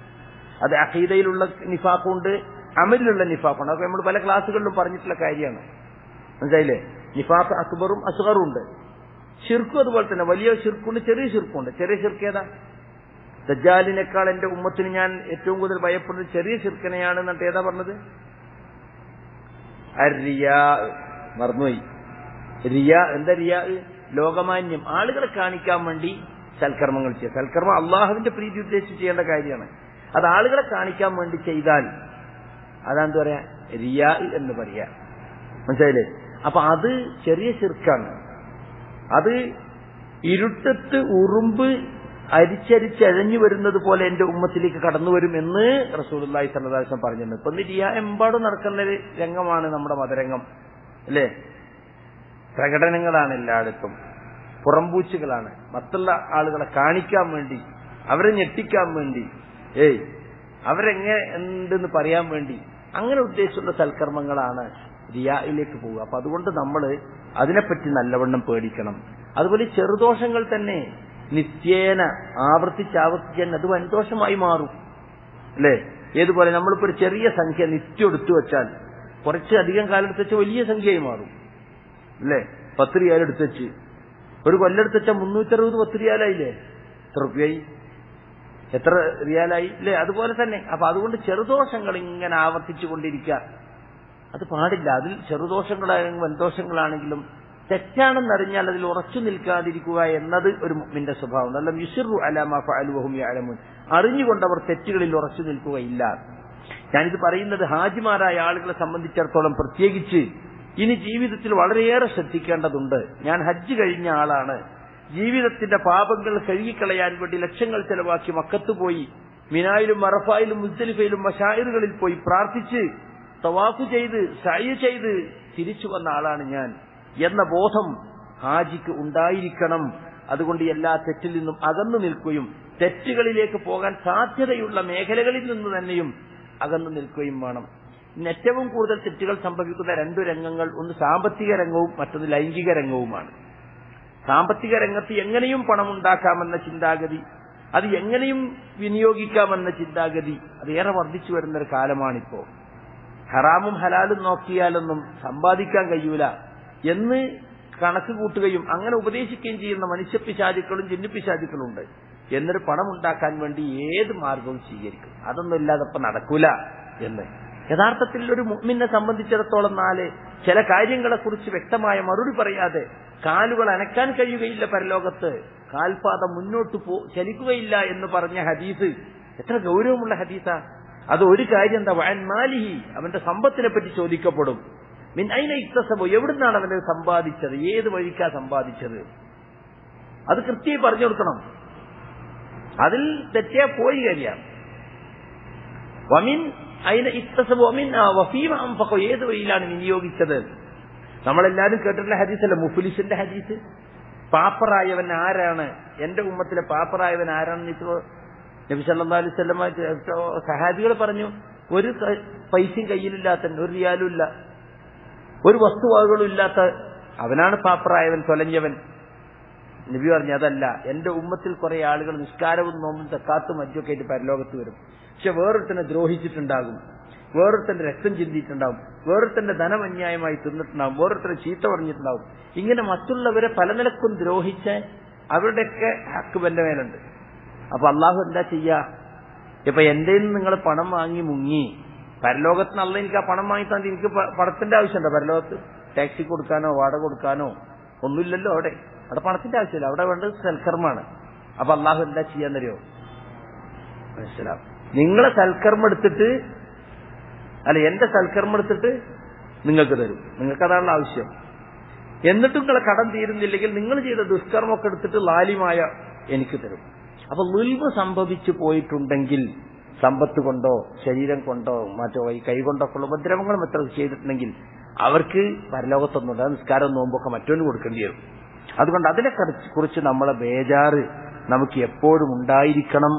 അത് അഖീദയിലുള്ള നിഫാഖുണ്ട്, അമലിലുള്ള നിഫാഖുണ്ട്. അതൊക്കെ നമ്മൾ പല ക്ലാസ്സുകളിലും പറഞ്ഞിട്ടുള്ള കാര്യമാണ്. മനസ്സിലായില്ലേ? നിഫാഖ് അക്ബറും അസ്ഗറും ഉണ്ട്. ഷിർക്കും അതുപോലെ തന്നെ വലിയ ഷിർക്കുണ്ട്, ചെറിയ ഷിർക്കുണ്ട്. ചെറിയ ഷിർക്ക് ഏതാ? ദജ്ജാലിനേക്കാൾ എന്റെ ഉമ്മത്തിന് ഞാൻ ഏറ്റവും കൂടുതൽ ഭയപ്പെടുന്നത് ചെറിയ ഷിർക്കിനെയാണ് എന്നിട്ട് ഏതാ പറഞ്ഞത്? റിയാ. മറന്നുപോയി. റിയാ. എന്താ റിയാ? ലോകമാന്യം, ആളുകളെ കാണിക്കാൻ വേണ്ടി സൽക്കർമ്മങ്ങൾ ചെയ്യുക. സൽക്കർമ്മം അള്ളാഹുവിന്റെ പ്രീതി ഉദ്ദേശിച്ച് ചെയ്യേണ്ട കാര്യമാണ്. അത് ആളുകളെ കാണിക്കാൻ വേണ്ടി ചെയ്താൽ അതാന്താ പറയാ? റിയാ എന്ന് പറയാ. മനസ്സിലായില്ലേ? അപ്പൊ അത് ചെറിയ ശിർക്കാണ്. അത് ഇരുട്ടത്ത് ഉറുമ്പ് അരിച്ചരിച്ചഴഞ്ഞു വരുന്നത് പോലെ എന്റെ ഉമ്മത്തിലേക്ക് കടന്നു വരും എന്ന് റസൂലുള്ളാഹി സ്വല്ലല്ലാഹു അലൈഹി വസല്ലം പറഞ്ഞിട്ടുണ്ട്. ഇപ്പൊ റിയാ എമ്പാടും നടക്കുന്ന ഒരു രംഗമാണ് നമ്മുടെ മതരംഗം അല്ലേ. പ്രകടനങ്ങളാണ് എല്ലായിടത്തും, പുറംപൂച്ചുകളാണ്, മറ്റുള്ള ആളുകളെ കാണിക്കാൻ വേണ്ടി, അവരെ ഞെട്ടിക്കാൻ വേണ്ടി, അവരെങ്ങനെ എന്തെന്ന് പറയാൻ വേണ്ടി, അങ്ങനെ ഉദ്ദേശിച്ചുള്ള സൽക്കർമ്മങ്ങളാണ് റിയായിലേക്ക് പോവുക. അപ്പൊ അതുകൊണ്ട് നമ്മൾ അതിനെപ്പറ്റി നല്ലവണ്ണം പേടിക്കണം. അതുപോലെ ചെറുദോഷങ്ങൾ തന്നെ നിത്യേന ആവർത്തിച്ചാവർത്തിച്ചാൽ അത് വൻദോഷമായി മാറും അല്ലേ. ഏതുപോലെ നമ്മളിപ്പോ ഒരു ചെറിയ സംഖ്യ നിത്യം എടുത്തു വെച്ചാൽ കുറച്ച് അധികം കാലം എടുത്ത് വെച്ചാൽ വലിയ സംഖ്യയായി മാറും അല്ലേ. 10 റിയാൽ എടുത്ത് വെച്ച് ഒരു കൊല്ലെടുത്ത് വെച്ചാൽ 360 10 റിയാലായില്ലേ, എത്ര റുപ്യായി, എത്ര റിയാലായി അല്ലേ. അതുപോലെ തന്നെ അപ്പൊ അതുകൊണ്ട് ചെറുദോഷങ്ങൾ ഇങ്ങനെ ആവർത്തിച്ചു കൊണ്ടിരിക്കുക അത് പാടില്ല. അതിൽ ചെറുദോഷങ്ങളാണെങ്കിലും വൻദോഷങ്ങളാണെങ്കിലും തെറ്റാണെന്നറിഞ്ഞാൽ അതിൽ ഉറച്ചു നിൽക്കാതിരിക്കുക എന്നത് ഒരു മുഅ്മിന്റെ സ്വഭാവം. നല്ല യുസിറു അലാ മാ ഫഅലു വഹും യഅലമൂൻ, അറിഞ്ഞുകൊണ്ടവർ തെറ്റുകളിൽ ഉറച്ചു നിൽക്കുകയില്ല. ഞാനിത് പറയുന്നത് ഹാജിമാരായ ആളുകളെ സംബന്ധിച്ചിടത്തോളം പ്രത്യേകിച്ച് ഇനി ജീവിതത്തിൽ വളരെയേറെ ശ്രദ്ധിക്കേണ്ടതുണ്ട്. ഞാൻ ഹജ്ജ് കഴിഞ്ഞ ആളാണ്. ജീവിതത്തിന്റെ പാപങ്ങൾ കഴുകിക്കളയാൻ വേണ്ടി ലക്ഷങ്ങൾ ചെലവാക്കി മക്കത്ത് പോയി, മിനായിലും അറഫായിലും മുസ്ദലിഫയിലും മശായിറുകളിൽ പോയി പ്രാർത്ഥിച്ച് തവാഫ് ചെയ്ത് സഅയ് ചെയ്ത് തിരിച്ചു വന്ന ആളാണ് ഞാൻ എന്ന ബോധം ഹാജിക്ക് ഉണ്ടായിരിക്കണം. അതുകൊണ്ട് എല്ലാ തെറ്റിൽ നിന്നും അകന്നു നിൽക്കുകയും തെറ്റുകളിലേക്ക് പോകാൻ സാധ്യതയുള്ള മേഖലകളിൽ നിന്ന് തന്നെയും അകന്നു നിൽക്കുകയും വേണം. ഏറ്റവും കൂടുതൽ തെറ്റുകൾ സംഭവിക്കുന്ന 2 രംഗങ്ങൾ, ഒന്ന് സാമ്പത്തിക രംഗവും മറ്റൊന്ന് ലൈംഗിക രംഗവുമാണ്. സാമ്പത്തിക രംഗത്ത് എങ്ങനെയും പണമുണ്ടാക്കാമെന്ന ചിന്താഗതി, അത് എങ്ങനെയും വിനിയോഗിക്കാമെന്ന ചിന്താഗതി അതേറെ വർദ്ധിച്ചു വരുന്നൊരു കാലമാണിപ്പോ. ഹറാമും ഹലാലും നോക്കിയാലൊന്നും സമ്പാദിക്കാൻ കഴിയൂല എന്ന് കണക്ക് കൂട്ടുകയും അങ്ങനെ ഉപദേശിക്കുകയും ചെയ്യുന്ന മനുഷ്യപ്പിശാചുക്കളും ജിന്നുപിശാചുക്കളും ഉണ്ട്. എന്നിട്ട് പണം ഉണ്ടാക്കാൻ വേണ്ടി ഏത് മാർഗവും സ്വീകരിക്കും. അതൊന്നും ഇല്ലാതെ ഇപ്പൊ നടക്കൂല എന്ന്. യഥാർത്ഥത്തിൽ ഒരു മുഅ്മിനെ സംബന്ധിച്ചിടത്തോളം ചില കാര്യങ്ങളെക്കുറിച്ച് വ്യക്തമായ മറുപടി പറയാതെ കാലുകൾ അനക്കാൻ കഴിയുകയില്ല, പരലോകത്ത് കാൽപാദം മുന്നോട്ട് ചലിക്കുകയില്ല എന്ന് പറഞ്ഞ ഹദീസ് എത്ര ഗൗരവമുള്ള ഹദീസാ. അത് ഒരു കാര്യം എന്താ, വഅൻ മാലിഹി, അവന്റെ സമ്പത്തിനെ പറ്റി ചോദിക്കപ്പെടും. മിൻ ഐന ഇക്തസബു, എവിടുന്നാണ് അവനെ സമ്പാദിച്ചത്, ഏത് വഴിക്കാ സമ്പാദിച്ചത്, അത് കൃത്യമായി പറഞ്ഞു കൊടുക്കണം. അതിൽ തെറ്റിയാ പോയി കഴിയാം. വമിൻ ഐന ഇക്തസബു വമിൻ വഫീമ അൻഫഖു, ഏത് വഴിയിലാണ് വിനിയോഗിച്ചത്. നമ്മളെല്ലാരും കേട്ടിട്ടുള്ള ഹദീസല്ലേ മുഫ്ലിസിന്റെ ഹദീസ്. പാപ്പറായവൻ ആരാണ്, എന്റെ ഉമ്മത്തിലെ പാപ്പറായവൻ ആരാണെന്ന് ഇപ്പോൾ നബി സല്ലല്ലാഹു അലൈഹി വസല്ലം സഹാബികൾ പറഞ്ഞു. ഒരു പൈസയും കയ്യിലില്ലാത്ത, ഒരു റിയാലും ഇല്ല, ഒരു വസ്തുവകകളും ഇല്ലാത്ത അവനാണ് പാപ്പറായവൻ, തൊലഞ്ഞവൻ. നബി പറഞ്ഞു അതല്ല, എന്റെ ഉമ്മത്തിൽ കുറെ ആളുകൾ നിസ്കാരവും നോമ്പും സക്കാത്തും മറ്റൊക്കെ ആയിട്ട് പരലോകത്ത് വരും. പക്ഷെ വേറൊരുത്തനെ ദ്രോഹിച്ചിട്ടുണ്ടാകും, വേറൊരുത്തന്റെ രക്തം ചിന്തിയിട്ടുണ്ടാവും, വേറൊരുത്തന്റെ ധനം അന്യായമായി തിന്നിട്ടുണ്ടാവും, വേറൊരുത്തരെ ചീത്ത പറഞ്ഞിട്ടുണ്ടാവും. ഇങ്ങനെ മറ്റുള്ളവരെ പല നിലക്കും ദ്രോഹിച്ച് അവരുടെയൊക്കെ ഹക്ക് എന്റെ മേലുണ്ട്. അപ്പൊ അള്ളാഹു എന്താ ചെയ്യാ? ഇപ്പൊ എന്റെ നിങ്ങൾ പണം വാങ്ങി മുങ്ങി, പരലോകത്ത് നല്ല എനിക്ക് ആ പണം വാങ്ങി തന്നെ എനിക്ക് പണത്തിന്റെ ആവശ്യമുണ്ടോ? പരലോകത്ത് ടാക്സി കൊടുക്കാനോ വാടക കൊടുക്കാനോ ഒന്നുമില്ലല്ലോ. അവിടെ പണത്തിന്റെ ആവശ്യമില്ല, അവിടെ വേണ്ടത് സൽക്കർമ്മമാണ്. അപ്പൊ അള്ളാഹു എന്താ ചെയ്യാന്നറിയോ? മനസ്സിലാവും. നിങ്ങളെ സൽക്കർമ്മം എടുത്തിട്ട്, അല്ല എന്റെ സൽക്കർമ്മം എടുത്തിട്ട് നിങ്ങൾക്ക് തരും. നിങ്ങൾക്കതാണല്ലോ ആവശ്യം. എന്നിട്ടും നിങ്ങളെ കടം തീരുന്നില്ലെങ്കിൽ നിങ്ങൾ ചെയ്ത ദുഷ്കർമ്മമൊക്കെ എടുത്തിട്ട് ലാലിമായ എനിക്ക് തരും. അപ്പൊ ളുൽമ് സംഭവിച്ചു പോയിട്ടുണ്ടെങ്കിൽ സമ്പത്ത് കൊണ്ടോ ശരീരം കൊണ്ടോ മറ്റോ കൈ കൊണ്ടൊക്കെ ഉള്ള ഉപദ്രവങ്ങളും എത്ര ചെയ്തിട്ടുണ്ടെങ്കിൽ അവർക്ക് പരലോകത്തൊന്നുണ്ട്. നിസ്കാരം നോമ്പൊക്കെ മറ്റൊന്ന് കൊടുക്കേണ്ടി വരും. അതുകൊണ്ട് അതിനെ കുറിച്ച് നമ്മളെ ബേജാറ് നമുക്ക് എപ്പോഴും ഉണ്ടായിരിക്കണം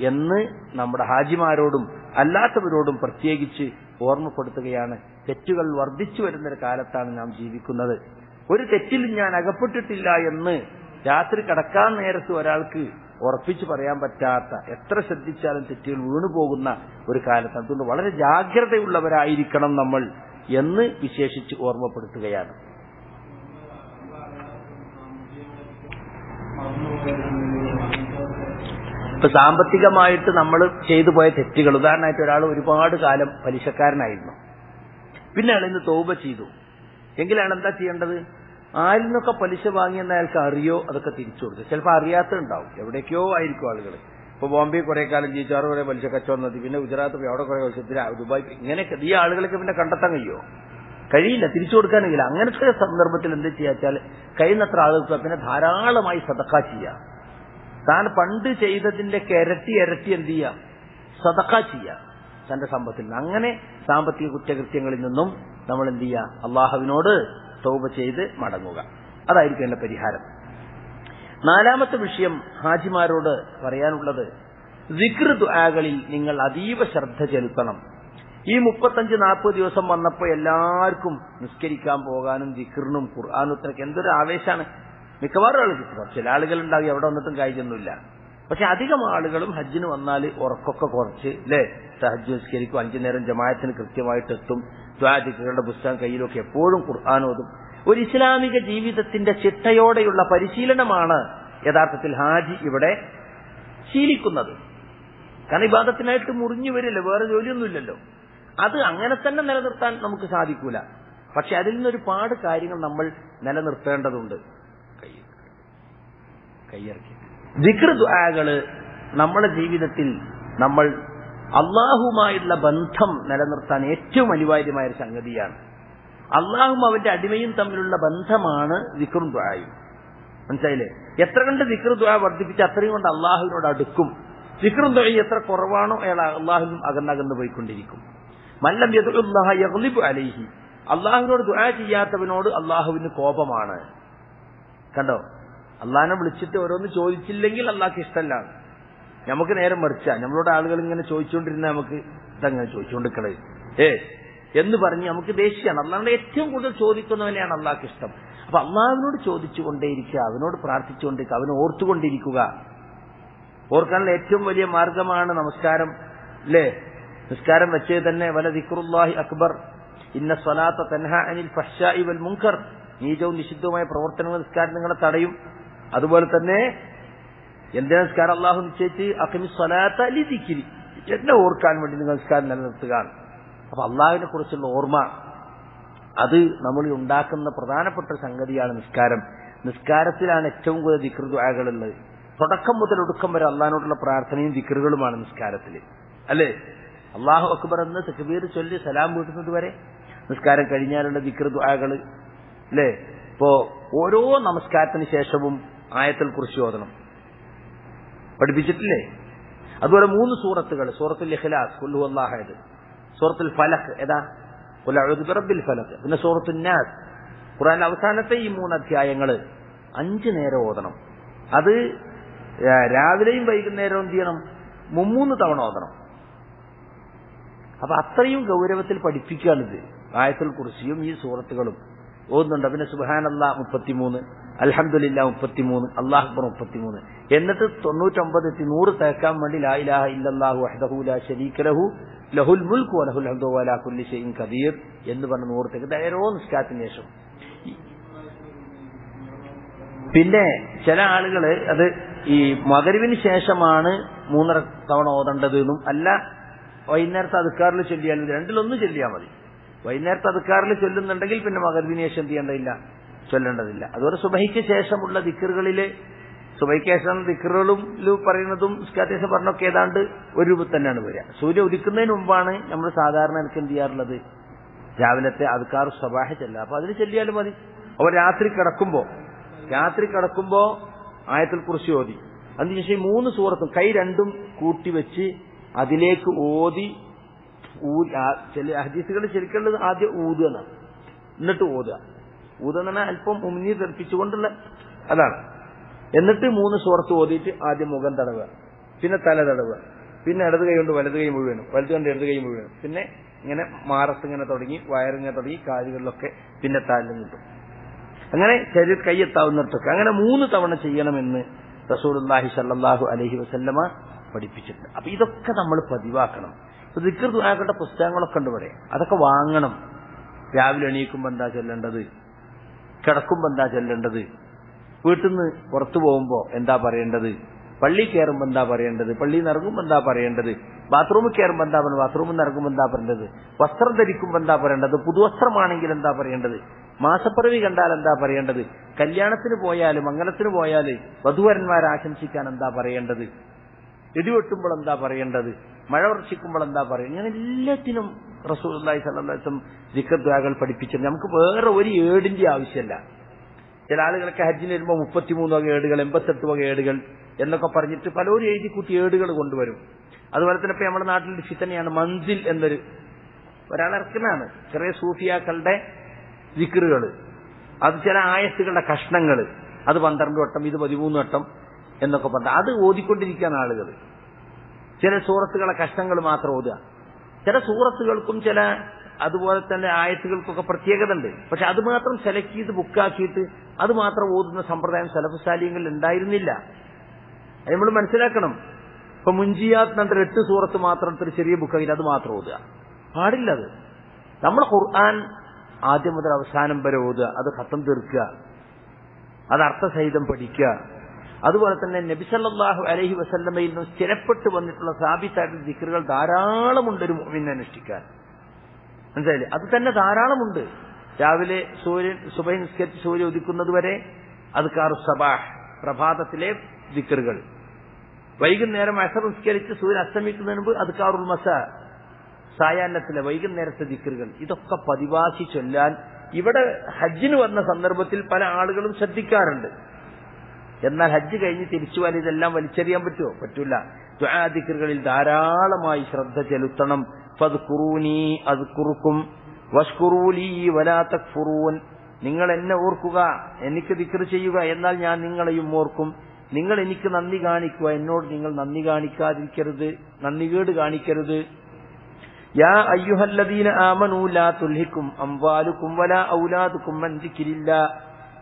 എന്ന് നമ്മുടെ ഹാജിമാരോടും അല്ലാത്തവരോടും പ്രത്യേകിച്ച് ഓർമ്മപ്പെടുത്തുകയാണ്. തെറ്റുകൾ വർദ്ധിച്ചു വരുന്നൊരു കാലത്താണ് നാം ജീവിക്കുന്നത്. ഒരു തെറ്റിലും ഞാൻ അകപ്പെട്ടിട്ടില്ല എന്ന് രാത്രി കിടക്കാൻ നേരത്ത് ഒരാൾക്ക് ഉറപ്പിച്ചു പറയാൻ പറ്റാത്ത, എത്ര ശ്രദ്ധിച്ചാലും തെറ്റുകൾ വീണുപോകുന്ന ഒരു കാലത്ത്. അതുകൊണ്ട് വളരെ ജാഗ്രതയുള്ളവരായിരിക്കണം നമ്മൾ എന്ന് വിശേഷിച്ച് ഓർമ്മപ്പെടുത്തുകയാണ്. ഇപ്പൊ സാമ്പത്തികമായിട്ട് നമ്മൾ ചെയ്തു പോയ തെറ്റുകൾ, ഉദാഹരണമായിട്ട് ഒരാൾ ഒരുപാട് കാലം പലിശക്കാരനായിരുന്നു, പിന്നെ അയാൾ ഇന്ന് തൗബ ചെയ്തു എങ്കിലാണ് എന്താ ചെയ്യേണ്ടത്? ആരിൽ നിന്നൊക്കെ പലിശ വാങ്ങിയെന്ന് അയാൾക്ക് അറിയോ അതൊക്കെ തിരിച്ചു കൊടുക്കുക. ചിലപ്പോൾ അറിയാത്തുണ്ടാവും, എവിടേക്കോ ആയിരിക്കും ആളുകൾ. ഇപ്പൊ ബോംബെ കുറെ കാലം ജീവിച്ചാറ് കുറെ പലിശ കച്ചവടം നടത്തി, പിന്നെ ഗുജറാത്ത് പോയി അവിടെ കുറെ പലിശ, ദുബായ്, ഇങ്ങനെയൊക്കെ ഈ ആളുകളൊക്കെ പിന്നെ കണ്ടെത്താൻ കഴിയുമോ? കഴിയില്ല, തിരിച്ചു കൊടുക്കാനും കഴിയില്ല. അങ്ങനത്തെ സന്ദർഭത്തിൽ എന്ത് ചെയ്യാച്ചാൽ കഴിയുന്നത്ര ആളുകൾക്ക് പിന്നെ ധാരാളമായി സദഖ ചെയ്യാം. താൻ പണ്ട് ചെയ്തതിന്റെ ഇരട്ടി എന്ത് ചെയ്യാം, സദഖ ചെയ്യാം തന്റെ സമ്പത്തിൽ നിന്ന്. അങ്ങനെ സാമ്പത്തിക കുറ്റകൃത്യങ്ങളിൽ നിന്നും നമ്മൾ എന്ത് ചെയ്യുക, അള്ളാഹുവിനോട് തൗബ ചെയ്ത് മടങ്ങുക. അതായിരിക്കും എന്റെ പരിഹാരം. നാലാമത്തെ വിഷയം ഹാജിമാരോട് പറയാനുള്ളത്, ദിക്ർ ദുആകളിൽ നിങ്ങൾ അതീവ ശ്രദ്ധ ചെലുത്തണം. ഈ 35-40 ദിവസം വന്നപ്പോൾ എല്ലാവർക്കും നിസ്കരിക്കാൻ പോകാനും ദിക്റിനും ഖുർആാനുത്രയ്ക്ക് എന്തൊരു ആവേശമാണ്. മിക്കവാറും ആളുകൾ കിട്ടും. ചില ആളുകൾ ഉണ്ടാകും എവിടെ വന്നിട്ടും കാര്യമൊന്നുമില്ല. പക്ഷെ അധികം ആളുകളും ഹജ്ജിന് വന്നാൽ ഉറക്കൊക്കെ കുറച്ച് തഹജ്ജുദ് നിസ്കരിക്കും, 5 നേരം ജമാഅത്തിന് കൃത്യമായിട്ട് എത്തും, ദിക്റുകളുടെ പുസ്തകം കയ്യിലൊക്കെ എപ്പോഴും ഖുർആൻ ഓതും. ഒരു ഇസ്ലാമിക ജീവിതത്തിന്റെ ചിട്ടയോടെയുള്ള പരിശീലനമാണ് യഥാർത്ഥത്തിൽ ഹാജി ഇവിടെ ശീലിക്കുന്നത്. കാരണം ഇബാദത്തിനായിട്ട് മുറിഞ്ഞു വരില്ല, വേറെ ജോലിയൊന്നുമില്ലല്ലോ. അത് അങ്ങനെ തന്നെ നിലനിർത്താൻ നമുക്ക് സാധിക്കൂല. പക്ഷെ അതിൽ നിന്നൊരുപാട് കാര്യങ്ങൾ നമ്മൾ നിലനിർത്തേണ്ടതുണ്ട്. കയ്യിറക്കി ദിക്ർ ദുആകള് നമ്മുടെ ജീവിതത്തിൽ നമ്മൾ അള്ളാഹുമായുള്ള ബന്ധം നിലനിർത്താൻ ഏറ്റവും അനിവാര്യമായ ഒരു സംഗതിയാണ്. അള്ളാഹും അവന്റെ അടിമയും തമ്മിലുള്ള ബന്ധമാണ് ദിക്റും ദുആയും. മനസ്സിലായില്ലേ? എത്ര കണ്ട് ദിക്ർ ദുആ വർദ്ധിപ്പിച്ച് അത്രയും കൊണ്ട് അള്ളാഹുവിനോട് അടുക്കും. ദിക്റും ദുആയും എത്ര കുറവാണോ അയാൾ അള്ളാഹുവിനും അകന്നകന്ന് പോയിക്കൊണ്ടിരിക്കും. മല്ലം യദ്ഉല്ലാഹ യഗ്ലിബു അലൈഹി, അള്ളാഹുവിനോട് ദുആ ചെയ്യാത്തവനോട് അള്ളാഹുവിന് കോപമാണ്. കണ്ടോ, അള്ളാഹിനെ വിളിച്ചിട്ട് ഓരോന്ന് ചോദിച്ചില്ലെങ്കിൽ അള്ളാഹ്ക്ക് ഇഷ്ടമല്ല. നമുക്ക് നേരം മറിച്ചാ, നമ്മളോട് ആളുകൾ ഇങ്ങനെ ചോദിച്ചുകൊണ്ടിരുന്ന നമുക്ക് ഇതങ്ങനെ ചോദിച്ചുകൊണ്ടിരിക്കണത് എന്ന് പറഞ്ഞ് നമുക്ക് ദേഷ്യമാണ്. അള്ളാഹിനോട് ഏറ്റവും കൂടുതൽ ചോദിക്കുന്നവനെയാണ് അള്ളാഹ്ക്ക് ഇഷ്ടം. അപ്പൊ അള്ളാഹുവിനോട് ചോദിച്ചുകൊണ്ടേയിരിക്കുക, അവനോട് പ്രാർത്ഥിച്ചുകൊണ്ടിരിക്കുക, അവനെ ഓർത്തുകൊണ്ടിരിക്കുക. ഓർക്കാനുള്ള ഏറ്റവും വലിയ മാർഗമാണ് നമസ്കാരം. അല്ലേ? നിസ്കാരം വെച്ചേ തന്നെ വല ദിക്റുല്ലാഹി അക്ബർ, ഇന്ന സ്വലാത്ത തൻഹാ അനിൽ ഫഹ്ശാഇ വൽ മുൻകർ, നീചവും നിഷിദ്ധവുമായ പ്രവർത്തനങ്ങൾ നിസ്കാരം നിങ്ങളെ തടയും. അതുപോലെ തന്നെ എന്തിനാ നിസ്കാരം അള്ളാഹു നിശ്ചയിച്ച് അഖിമിസ് സ്വലാത്ത ലിദിക്രി, എന്നെ ഓർക്കാൻ വേണ്ടി നിങ്ങൾ നിസ്കാരം നിലനിർത്തുക. അപ്പൊ അള്ളാഹുവിനെ കുറിച്ചുള്ള ഓർമ്മ അത് നമ്മൾ ഉണ്ടാക്കുന്ന പ്രധാനപ്പെട്ട സംഗതിയാണ് നിസ്കാരം. നിസ്കാരത്തിലാണ് ഏറ്റവും കൂടുതൽ ദിക്ർ ദുആകളുള്ളത്. തുടക്കം മുതൽ ഒടുക്കം വരെ അള്ളാഹിനോടുള്ള പ്രാർത്ഥനയും ദിക്റുകളുമാണ് നിസ്കാരത്തിൽ. അല്ലേ? അള്ളാഹു അക്ബർ എന്ന് തക്ബീർ ചൊല്ലി സലാം വീട്ടുന്നത് വരെ നിസ്കാരം കഴിഞ്ഞാലുള്ള ദിക്ർ ദുആകള്. അല്ലേ? ഇപ്പോ ഓരോ നമസ്കാരത്തിന് ശേഷവും ആയത്തുൽ കുർസി ഓതണം, പഠിപ്പിച്ചിട്ടില്ലേ? അതുപോലെ 3 സൂറത്തുകൾ, സൂറത്തുൽ ഇഖ്ലാസ്, ഖുൽ ഹുവല്ലാഹു അഹദ്, സൂറത്തുൽ ഫലഖ്, ഏതാ ഖുൽ അഊദു ബിറബ്ബിൽ ഫലഖ്, പിന്നെ സൂറത്തുൻ നാസ്. ഖുർആനിലെ അവസാനത്തെ ഈ 3 അധ്യായങ്ങൾ 5 നേരം ഓതണം. അത് രാവിലെയും വൈകുന്നേരവും എന്ത് ചെയ്യണം? 3 തവണ ഓതണം. അപ്പൊ അത്രയും ഗൗരവത്തിൽ പഠിപ്പിക്കുകയാണിത്. ആയത്തുൽ കുർസിയും ഈ സൂറത്തുകളും ഓതുന്നുണ്ട്. പിന്നെ സുബ്ഹാനല്ലാഹ് 33, അൽഹംദുലില്ലാഹ് 33, അല്ലാഹു അക്ബർ 33. എന്നിട്ട് 99 എത്തി 100 തേക്കാൻ വേണ്ടി ലാ ഇലാഹ ഇല്ലല്ലാഹു വഹ്ദഹു ലാ ശരീക ലഹു ലഹുൽ മുൽക്കു വലഹുൽ ഹംദു വലാ കുല്ലി ഷൈഇൻ ഖദീർ എന്ന് പറഞ്ഞ് 100 തേക്ക് ഓരോ നിസ്കാരത്തിന് ശേഷം. പിന്നെ ചില ആളുകള് അത് ഈ മഗ്‌രിബിന് ശേഷമാണ് 3 തവണ ഓതേണ്ടത് എന്നും, അല്ല വൈകുന്നേരത്തെ അദ്കാറിൽ ചൊല്ലിയാൽ രണ്ടിലൊന്നും ചൊല്ലിയാൽ മതി. വൈകുന്നേരത്തെ അദ്കാറിൽ ചൊല്ലുന്നുണ്ടെങ്കിൽ പിന്നെ മഗ്‌രിബിന് ശേഷം എന്ത് ചെയ്യേണ്ടതില്ല, ചൊല്ലേണ്ടതില്ല. അതുപോലെ സുബഹിക്ക് ശേഷമുള്ള ദിക്റുകളില്, സുബഹിക്ക് ശേഷം ദിക്റുകളും പറയുന്നതും നിസ്കാരത്തിന് പറഞ്ഞൊക്കെ ഏതാണ്ട് ഒരു രൂപത്തിൽ തന്നെയാണ് വരിക. സൂര്യ ഉദിക്കുന്നതിന് മുമ്പാണ് നമ്മൾ സാധാരണ എനിക്ക് എന്ത് ചെയ്യാറുള്ളത്, രാവിലത്തെ അദ്കാർ സബാഹ് ചെല്ലുക. അപ്പൊ അതിന് ചെല്ലിയാലും മതി. അപ്പോൾ രാത്രി കിടക്കുമ്പോ ആയത്തുൽ കുർസി ഓതി, അതിനുശേഷം 3 സൂറത്തും കൈ രണ്ടും കൂട്ടിവെച്ച് അതിലേക്ക് ഓതി. ചില ഹദീസുകൾ ശരിക്കുള്ളത് ആദ്യം ഊതുക, എന്നിട്ട് ഓതുക. ഊതുക എന്ന് പറഞ്ഞാൽ അല്പം ഉമിനീർ തെറിപ്പിച്ചുകൊണ്ടുള്ള അതാണ്. എന്നിട്ട് 3 സൂറത്ത് ഓതിയിട്ട് ആദ്യം മുഖം തടവുക, പിന്നെ തല തടവുക, പിന്നെ ഇടത് കൈ കൊണ്ട് വലത് കൈ മുഴുവനും, വലത് കൊണ്ട് ഇടത് കൈ മുഴുവനും, പിന്നെ ഇങ്ങനെ മാറത്ത് ഇങ്ങനെ തുടങ്ങി, വയറിങ്ങനെ തുടങ്ങി, കാലുകളിലൊക്കെ, പിന്നെ താലും കിട്ടും. അങ്ങനെ ശരീരം കൈയെത്താവുന്നിടത്തൊക്കെ അങ്ങനെ 3 തവണ ചെയ്യണമെന്ന് റസൂലുള്ളാഹി സ്വല്ലല്ലാഹു അലൈഹി വസല്ലമ പഠിപ്പിച്ചിട്ടുണ്ട്. അപ്പൊ ഇതൊക്കെ നമ്മൾ പതിവാക്കണം. ദിക്ർ ദുആകളുടെ പുസ്തകങ്ങളൊക്കെ ഉണ്ട് ഇവിടെ, അതൊക്കെ വാങ്ങണം. രാവിലെ എണീക്കുമ്പോൾ എന്താ ചൊല്ലേണ്ടത്, കിടക്കുമ്പോൾ എന്താ ചൊല്ലേണ്ടത്, വീട്ടിൽ നിന്ന് പുറത്തു പോകുമ്പോൾ എന്താ പറയേണ്ടത്, പള്ളി കയറുമ്പോൾ എന്താ പറയേണ്ടത്, പള്ളിയിൽ നിന്ന് ഇറങ്ങുമ്പോൾ എന്താ പറയേണ്ടത്, ബാത്റൂമിൽ കയറുമ്പോൾ എന്താ പറയുന്നത്, ബാത്റൂമിൽ നിന്ന് ഇറങ്ങുമ്പോൾ എന്താ പറയേണ്ടത്, വസ്ത്രം ധരിക്കുമ്പോൾ എന്താ പറയേണ്ടത്, പുതുവസ്ത്രമാണെങ്കിൽ എന്താ പറയേണ്ടത്, മാസപ്പിറവി കണ്ടാൽ എന്താ പറയേണ്ടത്, കല്യാണത്തിന് പോയാലും മംഗലത്തിന് പോയാൽ വധുവരന്മാരെ ആശംസിക്കാൻ എന്താ പറയേണ്ടത്, ഇടിവെട്ടുമ്പോൾ എന്താ പറയേണ്ടത്, മഴ വർഷിക്കുമ്പോൾ എന്താ പറയുക, ഇങ്ങനെ എല്ലാത്തിനും റസൂലുള്ളാഹി സ്വല്ലല്ലാഹു അലൈഹി വസല്ലം ദിക്ർ ദുആകൾ പഠിപ്പിച്ചത്. നമുക്ക് വേറെ ഒരു ഏടിന്റെ ആവശ്യമല്ല. ചില ആളുകളൊക്കെ ഹജ്ജിന് വരുമ്പോൾ 33 വക ഏടുകൾ, 88 വക ഏടുകൾ എന്നൊക്കെ പറഞ്ഞിട്ട് പലരും എഴുതി കൂട്ടി ഏടുകൾ കൊണ്ടുവരും. അതുപോലെ തന്നെ ഇപ്പൊ നമ്മുടെ നാട്ടിൽ ഫിത്തനയാണ് മൻസിൽ എന്നൊരു ഒരാളിറക്കുന്നതാണ് ചെറിയ സൂഫിയാക്കളുടെ ദിക്റുകൾ. അത് ചില ആയത്തുകളുടെ കഷ്ണങ്ങൾ, അത് 12 വട്ടം, ഇത് 13 വട്ടം എന്നൊക്കെ പറഞ്ഞ അത് ഓതിക്കൊണ്ടിരിക്കുകയാണ് ആളുകൾ. ചില സൂറത്തുകളെ കഷ്ണങ്ങൾ മാത്രം ഓതുക. ചില സൂറത്തുകൾക്കും ചില അതുപോലെ തന്നെ ആയത്തുകൾക്കൊക്കെ പ്രത്യേകത ഉണ്ട്. പക്ഷെ അത് മാത്രം സെലക്ട് ചെയ്ത് ബുക്കാക്കിയിട്ട് അത് മാത്രം ഓതുന്ന സമ്പ്രദായം സലഫ് സാലിഹ്യങ്ങളിൽ ഉണ്ടായിരുന്നില്ല. അത് നമ്മൾ മനസ്സിലാക്കണം. ഇപ്പൊ മുൻജിയാത്ത് എന്നിട്ട് 8 സൂറത്ത് മാത്രം എടുത്തൊരു ചെറിയ ബുക്കാക്കിയിട്ട് അത് മാത്രം ഓതുക പാടില്ല. അത് നമ്മൾ ഖുർആൻ ആദ്യം മുതൽ അവസാനം വരെ ഓതുക, അത് ഖത്തം തീർക്കുക, അത് അർത്ഥസഹിതം പഠിക്കുക. അതുപോലെ തന്നെ നബി സല്ലല്ലാഹു അലൈഹി വസല്ലമയിൽ നിന്ന് സ്ഥിരപ്പെട്ടു വന്നിട്ടുള്ള സാബിത്തായിട്ടുള്ള ദിക്റുകൾ ധാരാളമുണ്ട് ഒരു മുഅ്മിൻ അനുഷ്ഠിക്കാൻ. മനസ്സിലായില്ലേ? അത് തന്നെ ധാരാളമുണ്ട്. രാവിലെ സുബഹി നിസ്കരിച്ച് സൂര്യ ഉദിക്കുന്നത് വരെ അദ്കാറു സബാഹ്, പ്രഭാതത്തിലെ ദിക്റുകൾ. വൈകുന്നേരം അസർ നിസ്കരിച്ച് സൂര്യൻ അസ്തമിക്കുന്നതിന് മുമ്പ് അദ്കാറുൽ മസാ, സായാഹ്നത്തിലെ വൈകുന്നേരത്തെ ദിക്റുകൾ. ഇതൊക്കെ പതിവാക്കി ചൊല്ലാൻ ഇവിടെ ഹജ്ജിന് വന്ന സന്ദർഭത്തിൽ പല ആളുകളും ശ്രദ്ധിക്കാറുണ്ട്. എന്നാൽ ഹജ്ജ് കഴിഞ്ഞ് തിരിച്ചു വരാൻ ഇതെല്ലാം വലിച്ചെറിയാൻ പറ്റുമോ? പറ്റൂല. ദുആ ദിക്റുകളിൽ ധാരാളമായി ശ്രദ്ധ ചെലുത്തണം. ഫദ്കുറൂനി അദ്കുറുക്കും വഷ്കുറൂലി വലാ തക്ഫുറൂൻ. നിങ്ങൾ എന്നെ ഓർക്കുക, എനിക്ക് ദിക്ർ ചെയ്യുക, എന്നാൽ ഞാൻ നിങ്ങളെയും ഓർക്കും. നിങ്ങൾ എനിക്ക് നന്ദി കാണിക്കുക, എന്നോട് നിങ്ങൾ നന്ദി കാണിക്കാതിരിക്കരുത്, നന്ദികേട് കാണിക്കരുത്. യാ അയ്യുഹല്ലദീന ആമനൂ ലാ തുൽഹിക്കും അംവാലുക്കും വലാ ഔലാദുക്കും അൻ ദിക്രില്ലാഹ്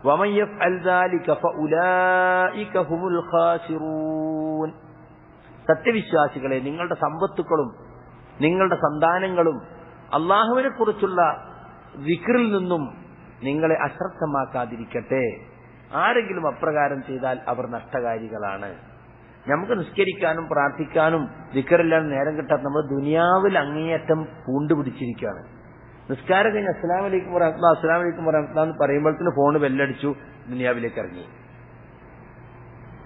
വമൻ യഫ്അൽ ദാലിക ഫഉലൈക ഹുമുൽ ഖാസിറൂൻ. സത്യവിശ്വാസികളെ, നിങ്ങളുടെ സമ്പത്തുക്കളും നിങ്ങളുടെ സന്താനങ്ങളും അള്ളാഹുവിനെ കുറിച്ചുള്ള ദിക്റിൽ നിന്നും നിങ്ങളെ അശ്രദ്ധമാക്കാതിരിക്കട്ടെ. ആരെങ്കിലും അപ്രകാരം ചെയ്താൽ അവർ നഷ്ടകാരികളാണ്. നമുക്ക് നിസ്കരിക്കാനും പ്രാർത്ഥിക്കാനും ദിക്റില്ലാൻ നേരം കിട്ടാത്ത നമ്മൾ ദുനിയാവിൽ അങ്ങേയറ്റം പൂണ്ടുപിടിച്ചിരിക്കുകയാണ്. നിസ്കാരം കഴിഞ്ഞ് അസ്സലാമു അലൈക്കും വറഹ്മത്തുള്ളാഹി അസ്സലാമു അലൈക്കും വറഹ്മത്തുള്ളാഹി എന്ന് പറയുമ്പോഴത്തേന് ഫോണ് ബെല്ലടിച്ചു, ദുനിയാവിലേക്ക് ഇറങ്ങി.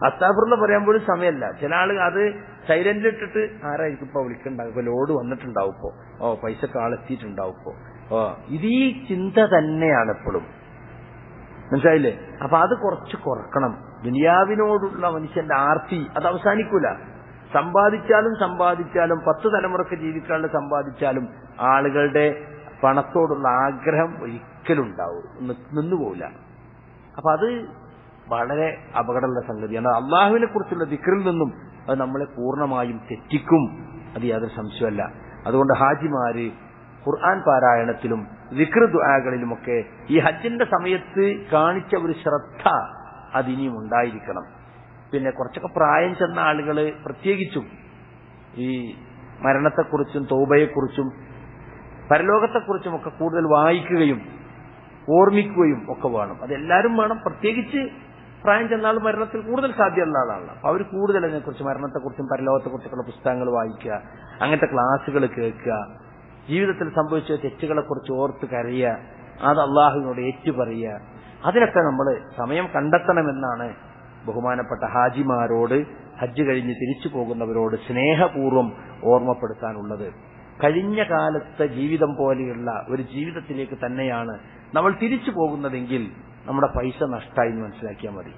അസ്താഗ്ഫിറുല്ലാഹ് പറയാൻ പോലും സമയമല്ല. ചില ആളുകൾ അത് സൈലന്റ് ഇട്ടിട്ട് ആരായിരിക്കും ഇപ്പൊ വിളിക്കണ്ടാവും, ഇപ്പൊ ലോഡ് വന്നിട്ടുണ്ടാവും, ഇപ്പോ പൈസക്ക് ആളെത്തിയിട്ടുണ്ടാവും, ഇപ്പോ ഇത് ഈ ചിന്ത തന്നെയാണ് എപ്പോഴും. മനസ്സിലായില്ലേ? അപ്പൊ അത് കുറച്ച് കുറക്കണം. ദുനിയാവിനോടുള്ള മനുഷ്യന്റെ ആർത്തി അത് അവസാനിക്കൂല. സമ്പാദിച്ചാലും 10 തലമുറക്ക് ജീവിക്കാനുള്ള സമ്പാദിച്ചാലും ആളുകളുടെ പണത്തോടുള്ള ആഗ്രഹം ഒരിക്കലും ഉണ്ടാവും, നിന്നുപോകില്ല. അപ്പൊ അത് വളരെ അപകടമുള്ള സംഗതിയാണ്. അള്ളാഹുവിനെ കുറിച്ചുള്ള ദിക്റിൽ നിന്നും അത് നമ്മളെ പൂർണ്ണമായും തെറ്റിക്കും, അത് യാതൊരു സംശയമല്ല. അതുകൊണ്ട് ഹാജിമാര് ഖുർആൻ പാരായണത്തിലും ദിക്ർ ദുആകളിലുമൊക്കെ ഈ ഹജ്ജിന്റെ സമയത്ത് കാണിച്ച ഒരു ശ്രദ്ധ അതിനിയും ഉണ്ടായിരിക്കണം. പിന്നെ കുറച്ചൊക്കെ പ്രായം ചെന്ന ആളുകള് പ്രത്യേകിച്ചും ഈ മരണത്തെക്കുറിച്ചും തൗബയെക്കുറിച്ചും പരലോകത്തെക്കുറിച്ചും ഒക്കെ കൂടുതൽ വായിക്കുകയും ഓർമ്മിക്കുകയും ഒക്കെ വേണം. അതെല്ലാവരും വേണം. പ്രത്യേകിച്ച് പ്രായം ചെന്നാൾ മരണത്തിൽ കൂടുതൽ സാധ്യതയുള്ള ആളാണ്. അപ്പൊ അവർ കൂടുതൽ അതിനെക്കുറിച്ച് മരണത്തെക്കുറിച്ചും പരലോകത്തെക്കുറിച്ചൊക്കെയുള്ള പുസ്തകങ്ങൾ വായിക്കുക, അങ്ങനത്തെ ക്ലാസ്സുകൾ കേൾക്കുക, ജീവിതത്തിൽ സംഭവിച്ച തെറ്റുകളെക്കുറിച്ച് ഓർത്ത് കരയുക, അത് അള്ളാഹുവിനോട് ഏറ്റുപറയുക. അതിനൊക്കെ നമ്മൾ സമയം കണ്ടെത്തണമെന്നാണ് ബഹുമാനപ്പെട്ട ഹാജിമാരോട്, ഹജ്ജ് കഴിഞ്ഞ് തിരിച്ചു പോകുന്നവരോട് സ്നേഹപൂർവ്വം ഓർമ്മപ്പെടുത്താനുള്ളത്. കഴിഞ്ഞ കാലത്തെ ജീവിതം പോലെയുള്ള ഒരു ജീവിതത്തിലേക്ക് തന്നെയാണ് നമ്മൾ തിരിച്ചു പോകുന്നതെങ്കിൽ നമ്മുടെ പൈസ നഷ്ടമായി എന്ന് മനസ്സിലാക്കിയാൽ മതി.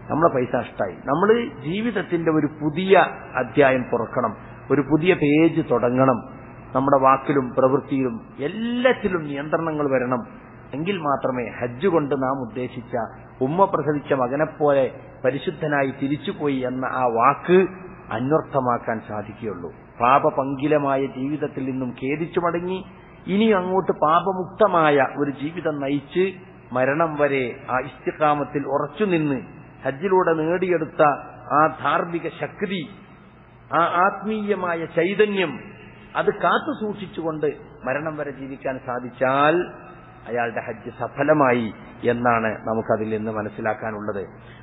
നമ്മുടെ പൈസ നഷ്ടമായി. നമ്മൾ ജീവിതത്തിന്റെ ഒരു പുതിയ അധ്യായം തുറക്കണം, ഒരു പുതിയ പേജ് തുടങ്ങണം. നമ്മുടെ വാക്കിലും പ്രവൃത്തിയിലും എല്ലാറ്റിലും നിയന്ത്രണങ്ങൾ വരണം. എങ്കിൽ മാത്രമേ ഹജ്ജ് കൊണ്ട് നാം ഉദ്ദേശിച്ച ഉമ്മ പ്രസവിച്ച മകനെപ്പോലെ പരിശുദ്ധനായി തിരിച്ചുപോയി എന്ന ആ വാക്ക് അന്വർത്ഥമാക്കാൻ സാധിക്കുകയുള്ളൂ. പാപപങ്കിലമായ ജീവിതത്തിൽ നിന്നും ഖേദിച്ചു മടങ്ങി ഇനി അങ്ങോട്ട് പാപമുക്തമായ ഒരു ജീവിതം നയിച്ച് മരണം വരെ ആ ഇസ്തിഖാമത്തിൽ ഉറച്ചുനിന്ന് ഹജ്ജിലൂടെ നേടിയെടുത്ത ആ ധാർമ്മിക ശക്തി, ആ ആത്മീയമായ ചൈതന്യം അത് കാത്തു സൂക്ഷിച്ചുകൊണ്ട് മരണം വരെ ജീവിക്കാൻ സാധിച്ചാൽ അയാളുടെ ഹജ്ജ് സഫലമായി എന്നാണ് നമുക്കതിൽ നിന്ന് മനസ്സിലാക്കാനുള്ളത്.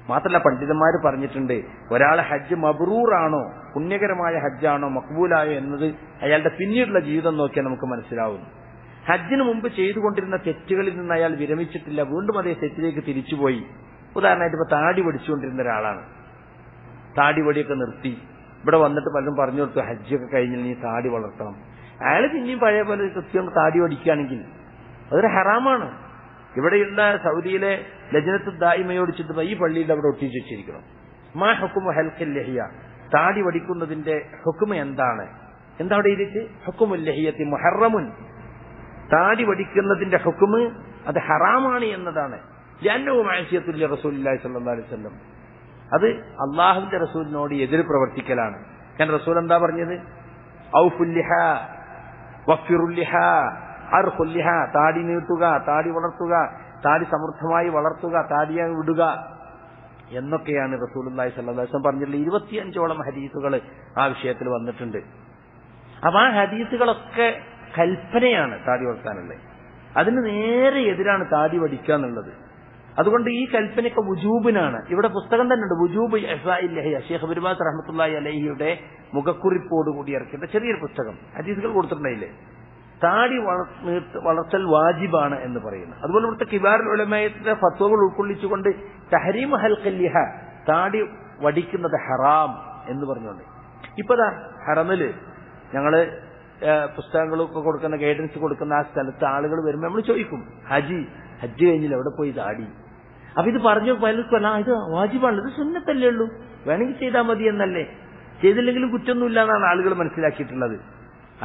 മാത്രമല്ല പണ്ഡിതന്മാർ പറഞ്ഞിട്ടുണ്ട്, ഒരാളെ ഹജ്ജ് മബ്റൂറാണോ, പുണ്യകരമായ ഹജ്ജാണോ, മഖ്ബൂലായോ എന്നത് അയാളുടെ പിന്നീടുള്ള ജീവിതം നോക്കിയാൽ നമുക്ക് മനസ്സിലാവുന്നു. ഹജ്ജിന് മുമ്പ് ചെയ്തുകൊണ്ടിരുന്ന തെറ്റുകളിൽ നിന്ന് അയാൾ വിരമിച്ചിട്ടില്ല, വീണ്ടും അതേ തെറ്റിലേക്ക് തിരിച്ചുപോയി. ഉദാഹരണമായിട്ട് ഇപ്പൊ താടി പഠിച്ചുകൊണ്ടിരുന്ന ഒരാളാണ്, താടി വടിയൊക്കെ നിർത്തി ഇവിടെ വന്നിട്ട് പലരും പറഞ്ഞു കൊടുത്തു ഹജ്ജൊക്കെ കഴിഞ്ഞാൽ നീ താടി വളർത്തണം. അയാൾ പിന്നെയും പഴയ പോലെ കൃത്യം താടി വടിക്കുകയാണെങ്കിൽ അതൊരു ഹറാമാണ്. ഇവിടെയുള്ള സൗദിയിലെ ലജ്നത്തു ദായിമയോട് ചിന്ത ഈ പള്ളിയിൽ അവിടെ ഒട്ടിച്ചു വെച്ചിരിക്കണം. മാ ഹുക്കുമു ഹൽഖിൽ ലഹിയ, താടി വടിക്കുന്നതിന്റെ ഹുക്കുമ എന്താണ്? എന്താ അവിടെ ഇരിച്ച്? ഹുക്കുമുൽ ലഹിയത്തി മുഹറമുൻ, താടി വടിക്കുന്നതിന്റെ ഹുക്കുമ് അത് ഹറാമാണ് എന്നതാണ്. ലഅന്നഹു മഅസിയത്തുൽ റസൂലുള്ളാഹി സ്വല്ലല്ലാഹു അലൈഹി വസല്ലം, അത് അള്ളാഹുവിന്റെ റസൂലിനോട് എതിര് പ്രവർത്തിക്കലാണ്. കാരണം റസൂൽ എന്താ പറഞ്ഞത്? ഔഫുൽ ലിഹാ വഫിറുൽ ലിഹാ അർഖുൽ ലിഹാ, താടി നീട്ടുക, താടി വളർത്തുക, താടി സമൃദ്ധമായി വളർത്തുക, താടിയെ വിടുക എന്നൊക്കെയാണ് റസൂലുള്ളാഹി സ്വല്ലല്ലാഹു അലൈഹി വസല്ലം പറഞ്ഞിട്ടുള്ള 25ഓളം ഹദീസുകൾ ആ വിഷയത്തിൽ വന്നിട്ടുണ്ട്. അപ്പൊ ആ ഹദീസുകളൊക്കെ കൽപ്പനയാണ് താടി വളർത്താനുള്ളത്. അതിന് നേരെ എതിരാണ് താടി വടിക്കുക എന്നുള്ളത്. അതുകൊണ്ട് ഈ കൽപ്പനയൊക്കെ വുജൂബിനാണ്. ഇവിടെ പുസ്തകം തന്നെ ഉണ്ട്, വുജൂബ് ഇഹ്സാഇൽ ലഹിയ, ഷെയ്ഖ് ഇബ്നു ബാസ് റഹ്മത്തുള്ളാഹി അലൈഹിയുടെ മുഖക്കുറിപ്പോട് കൂടി ഇറക്കിയിട്ട് ചെറിയൊരു പുസ്തകം, ഹദീസുകൾ കൊടുത്തിട്ടുണ്ടായില്ലേ, താടി വളർത്തൽ വാജിബാണ് എന്ന് പറയുന്നത്. അതുപോലെ ഇവിടുത്തെ കിബാറുൽ ഉലമായുടെ ഫത്വകൾ ഉൾക്കൊള്ളിച്ചുകൊണ്ട് തഹരീമു ഹൽഖിൽ ലിഹ, താടി വടിക്കുന്നത് ഹറാം എന്ന് പറഞ്ഞുകൊണ്ട് ഇപ്പതാ ഹറമില് ഞങ്ങള് പുസ്തകങ്ങളൊക്കെ കൊടുക്കുന്ന ഗൈഡൻസ് കൊടുക്കുന്ന ആ സ്ഥലത്ത് ആളുകൾ വരുമ്പോൾ നമ്മൾ ചോദിക്കും, ഹജ്ജ് കഴിഞ്ഞില്ല എവിടെ പോയി താടി? അപ്പൊ ഇത് പറഞ്ഞു പലർക്കും ഇത് വാജിബാണ്, ഇത് സുന്നത്തല്ലേ ഉള്ളൂ, വേണമെങ്കിൽ ചെയ്താൽ മതി എന്നല്ലേ, ചെയ്തില്ലെങ്കിലും കുറ്റൊന്നുമില്ല എന്നാണ് ആളുകൾ മനസ്സിലാക്കിയിട്ടുള്ളത്.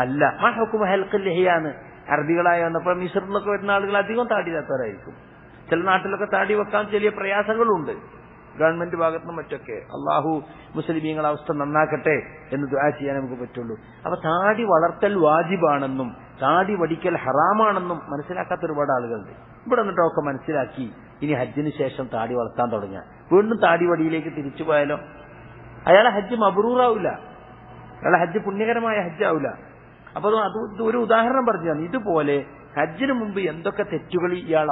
അല്ല, മാ ഹുക്കുമു ഹൽഖിൽ ലിഹയാണ്. അറബികളായി വന്നപ്പോൾ മിസ്റിലൊക്കെ വരുന്ന ആളുകൾ അധികം താടിയില്ലാത്തവരായിരിക്കും. ചില നാട്ടിലൊക്കെ താടി വെക്കാൻ ചെറിയ പ്രയാസങ്ങളുണ്ട് ഗവൺമെന്റ് ഭാഗത്തുനിന്നും മറ്റൊക്കെ. അള്ളാഹു മുസ്ലിമീങ്ങളുടെ അവസ്ഥ നന്നാക്കട്ടെ എന്ന് ദുആ ചെയ്യാൻ നമുക്ക് പറ്റുള്ളൂ. അപ്പൊ താടി വളർത്തൽ വാജിബാണെന്നും താടി വടിക്കൽ ഹറാമാണെന്നും മനസ്സിലാക്കാത്ത ഒരുപാട് ആളുകളുണ്ട്. ഇവിടെ എന്നിട്ടൊക്കെ മനസ്സിലാക്കി ഇനി ഹജ്ജിന് ശേഷം താടി വളർത്താൻ തുടങ്ങിയ വീണ്ടും താടി വടിയിലേക്ക് തിരിച്ചു പോയാലോ അയാളെ ഹജ്ജ് മബ്റൂറാവില്ല, അയാളെ ഹജ്ജ് പുണ്യകരമായ ഹജ്ജാവില്ല. അപ്പൊ അത് ഒരു ഉദാഹരണം പറഞ്ഞാണ്. ഇതുപോലെ ഹജ്ജിന് മുമ്പ് എന്തൊക്കെ തെറ്റുകൾ ഇയാൾ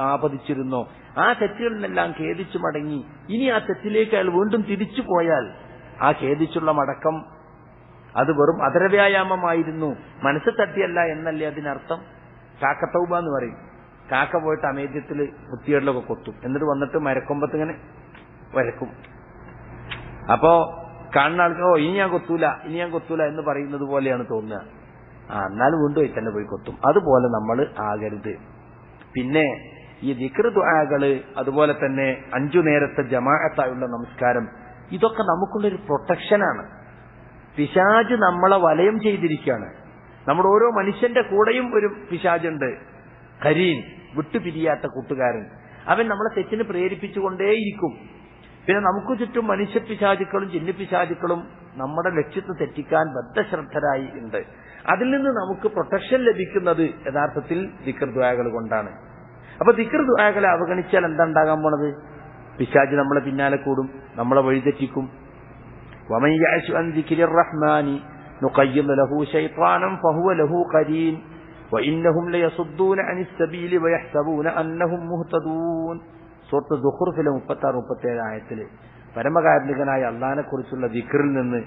ആപതിച്ചിരുന്നോ ആ തെറ്റുകളിലെല്ലാം ഖേദിച്ചു മടങ്ങി ഇനി ആ തെറ്റിലേക്ക് അയാൾ വീണ്ടും തിരിച്ചു പോയാൽ ആ ഖേദിച്ചുള്ള മടക്കം അത് വെറും അധരവ്യായാമമായിരുന്നു, മനസ്സ് തട്ടിയല്ല എന്നല്ലേ അതിനർത്ഥം. കാക്കത്തൗബ എന്ന് പറയും. കാക്ക പോയിട്ട് അമേദ്യത്തിൽ വൃത്തികേടിലൊക്കെ കൊത്തും, എന്നിട്ട് വന്നിട്ട് മരക്കൊമ്പത്ത് ഇങ്ങനെ വരക്കും. അപ്പോ കാണുന്ന ആൾക്ക് ഇനി ഞാൻ കൊത്തൂല എന്ന് പറയുന്നത് പോലെയാണ് തോന്നുക. എന്നാലും വീണ്ടും തന്നെ പോയി കൊത്തും. അതുപോലെ നമ്മൾ ആകരുത്. പിന്നെ ഈ ദിക്ർ ദുആകള്, അതുപോലെ തന്നെ 5 നേരത്തെ ജമാഅത്തായുള്ള നമസ്കാരം, ഇതൊക്കെ നമുക്കുള്ളൊരു പ്രൊട്ടക്ഷനാണ്. പിശാച് നമ്മളെ വലയം ചെയ്തിരിക്കുകയാണ്. നമ്മുടെ ഓരോ മനുഷ്യന്റെ കൂടെയും ഒരു പിശാചുണ്ട്, കരീൻ, വിട്ടുപിരിയാത്ത കൂട്ടുകാരൻ. അവൻ നമ്മളെ തെറ്റിന് പ്രേരിപ്പിച്ചുകൊണ്ടേയിരിക്കും. പിന്നെ നമുക്ക് ചുറ്റും മനുഷ്യപിശാചുക്കളും ജിന്നുപിശാചുക്കളും നമ്മുടെ ലക്ഷ്യത്തെ തെറ്റിക്കാൻ ബദ്ധശ്രദ്ധരായി ഉണ്ട്. അതിൽ നിന്ന് നമുക്ക് പ്രൊട്ടക്ഷൻ ലഭിക്കുന്നത് യഥാർത്ഥത്തിൽ ദിക്ർ ദുആകൾ കൊണ്ടാണ്. അപ്പൊ ദിക്ർ ദുആകളെ അവഗണിച്ചാൽ എന്താ ഉണ്ടാകാൻ പോണത്? പിശാച് നമ്മളെ പിന്നാലെ കൂടും, നമ്മളെ വഴിതെറ്റിക്കും. വമൻ യഅശു അൻ ദിക്രിർ റഹ്മാനി നുഖയ്യിദ് ലഹു ശൈത്താനൻ ഫഹുവ ലഹു ഖരീൻ വഇന്നഹും ലയസുദ്ദൂന അനിസ് സബീലി വയഹ്സബൂന അന്നഹും മുഹ്തദൂൻ. സൂറത്ത് ദുഖ്റുഫിലെ 36-37 ആയത്തിൽ പരമകാരുണികനായ അള്ളാഹിനെ കുറിച്ചുള്ള ദിക്റിൽ നിന്ന്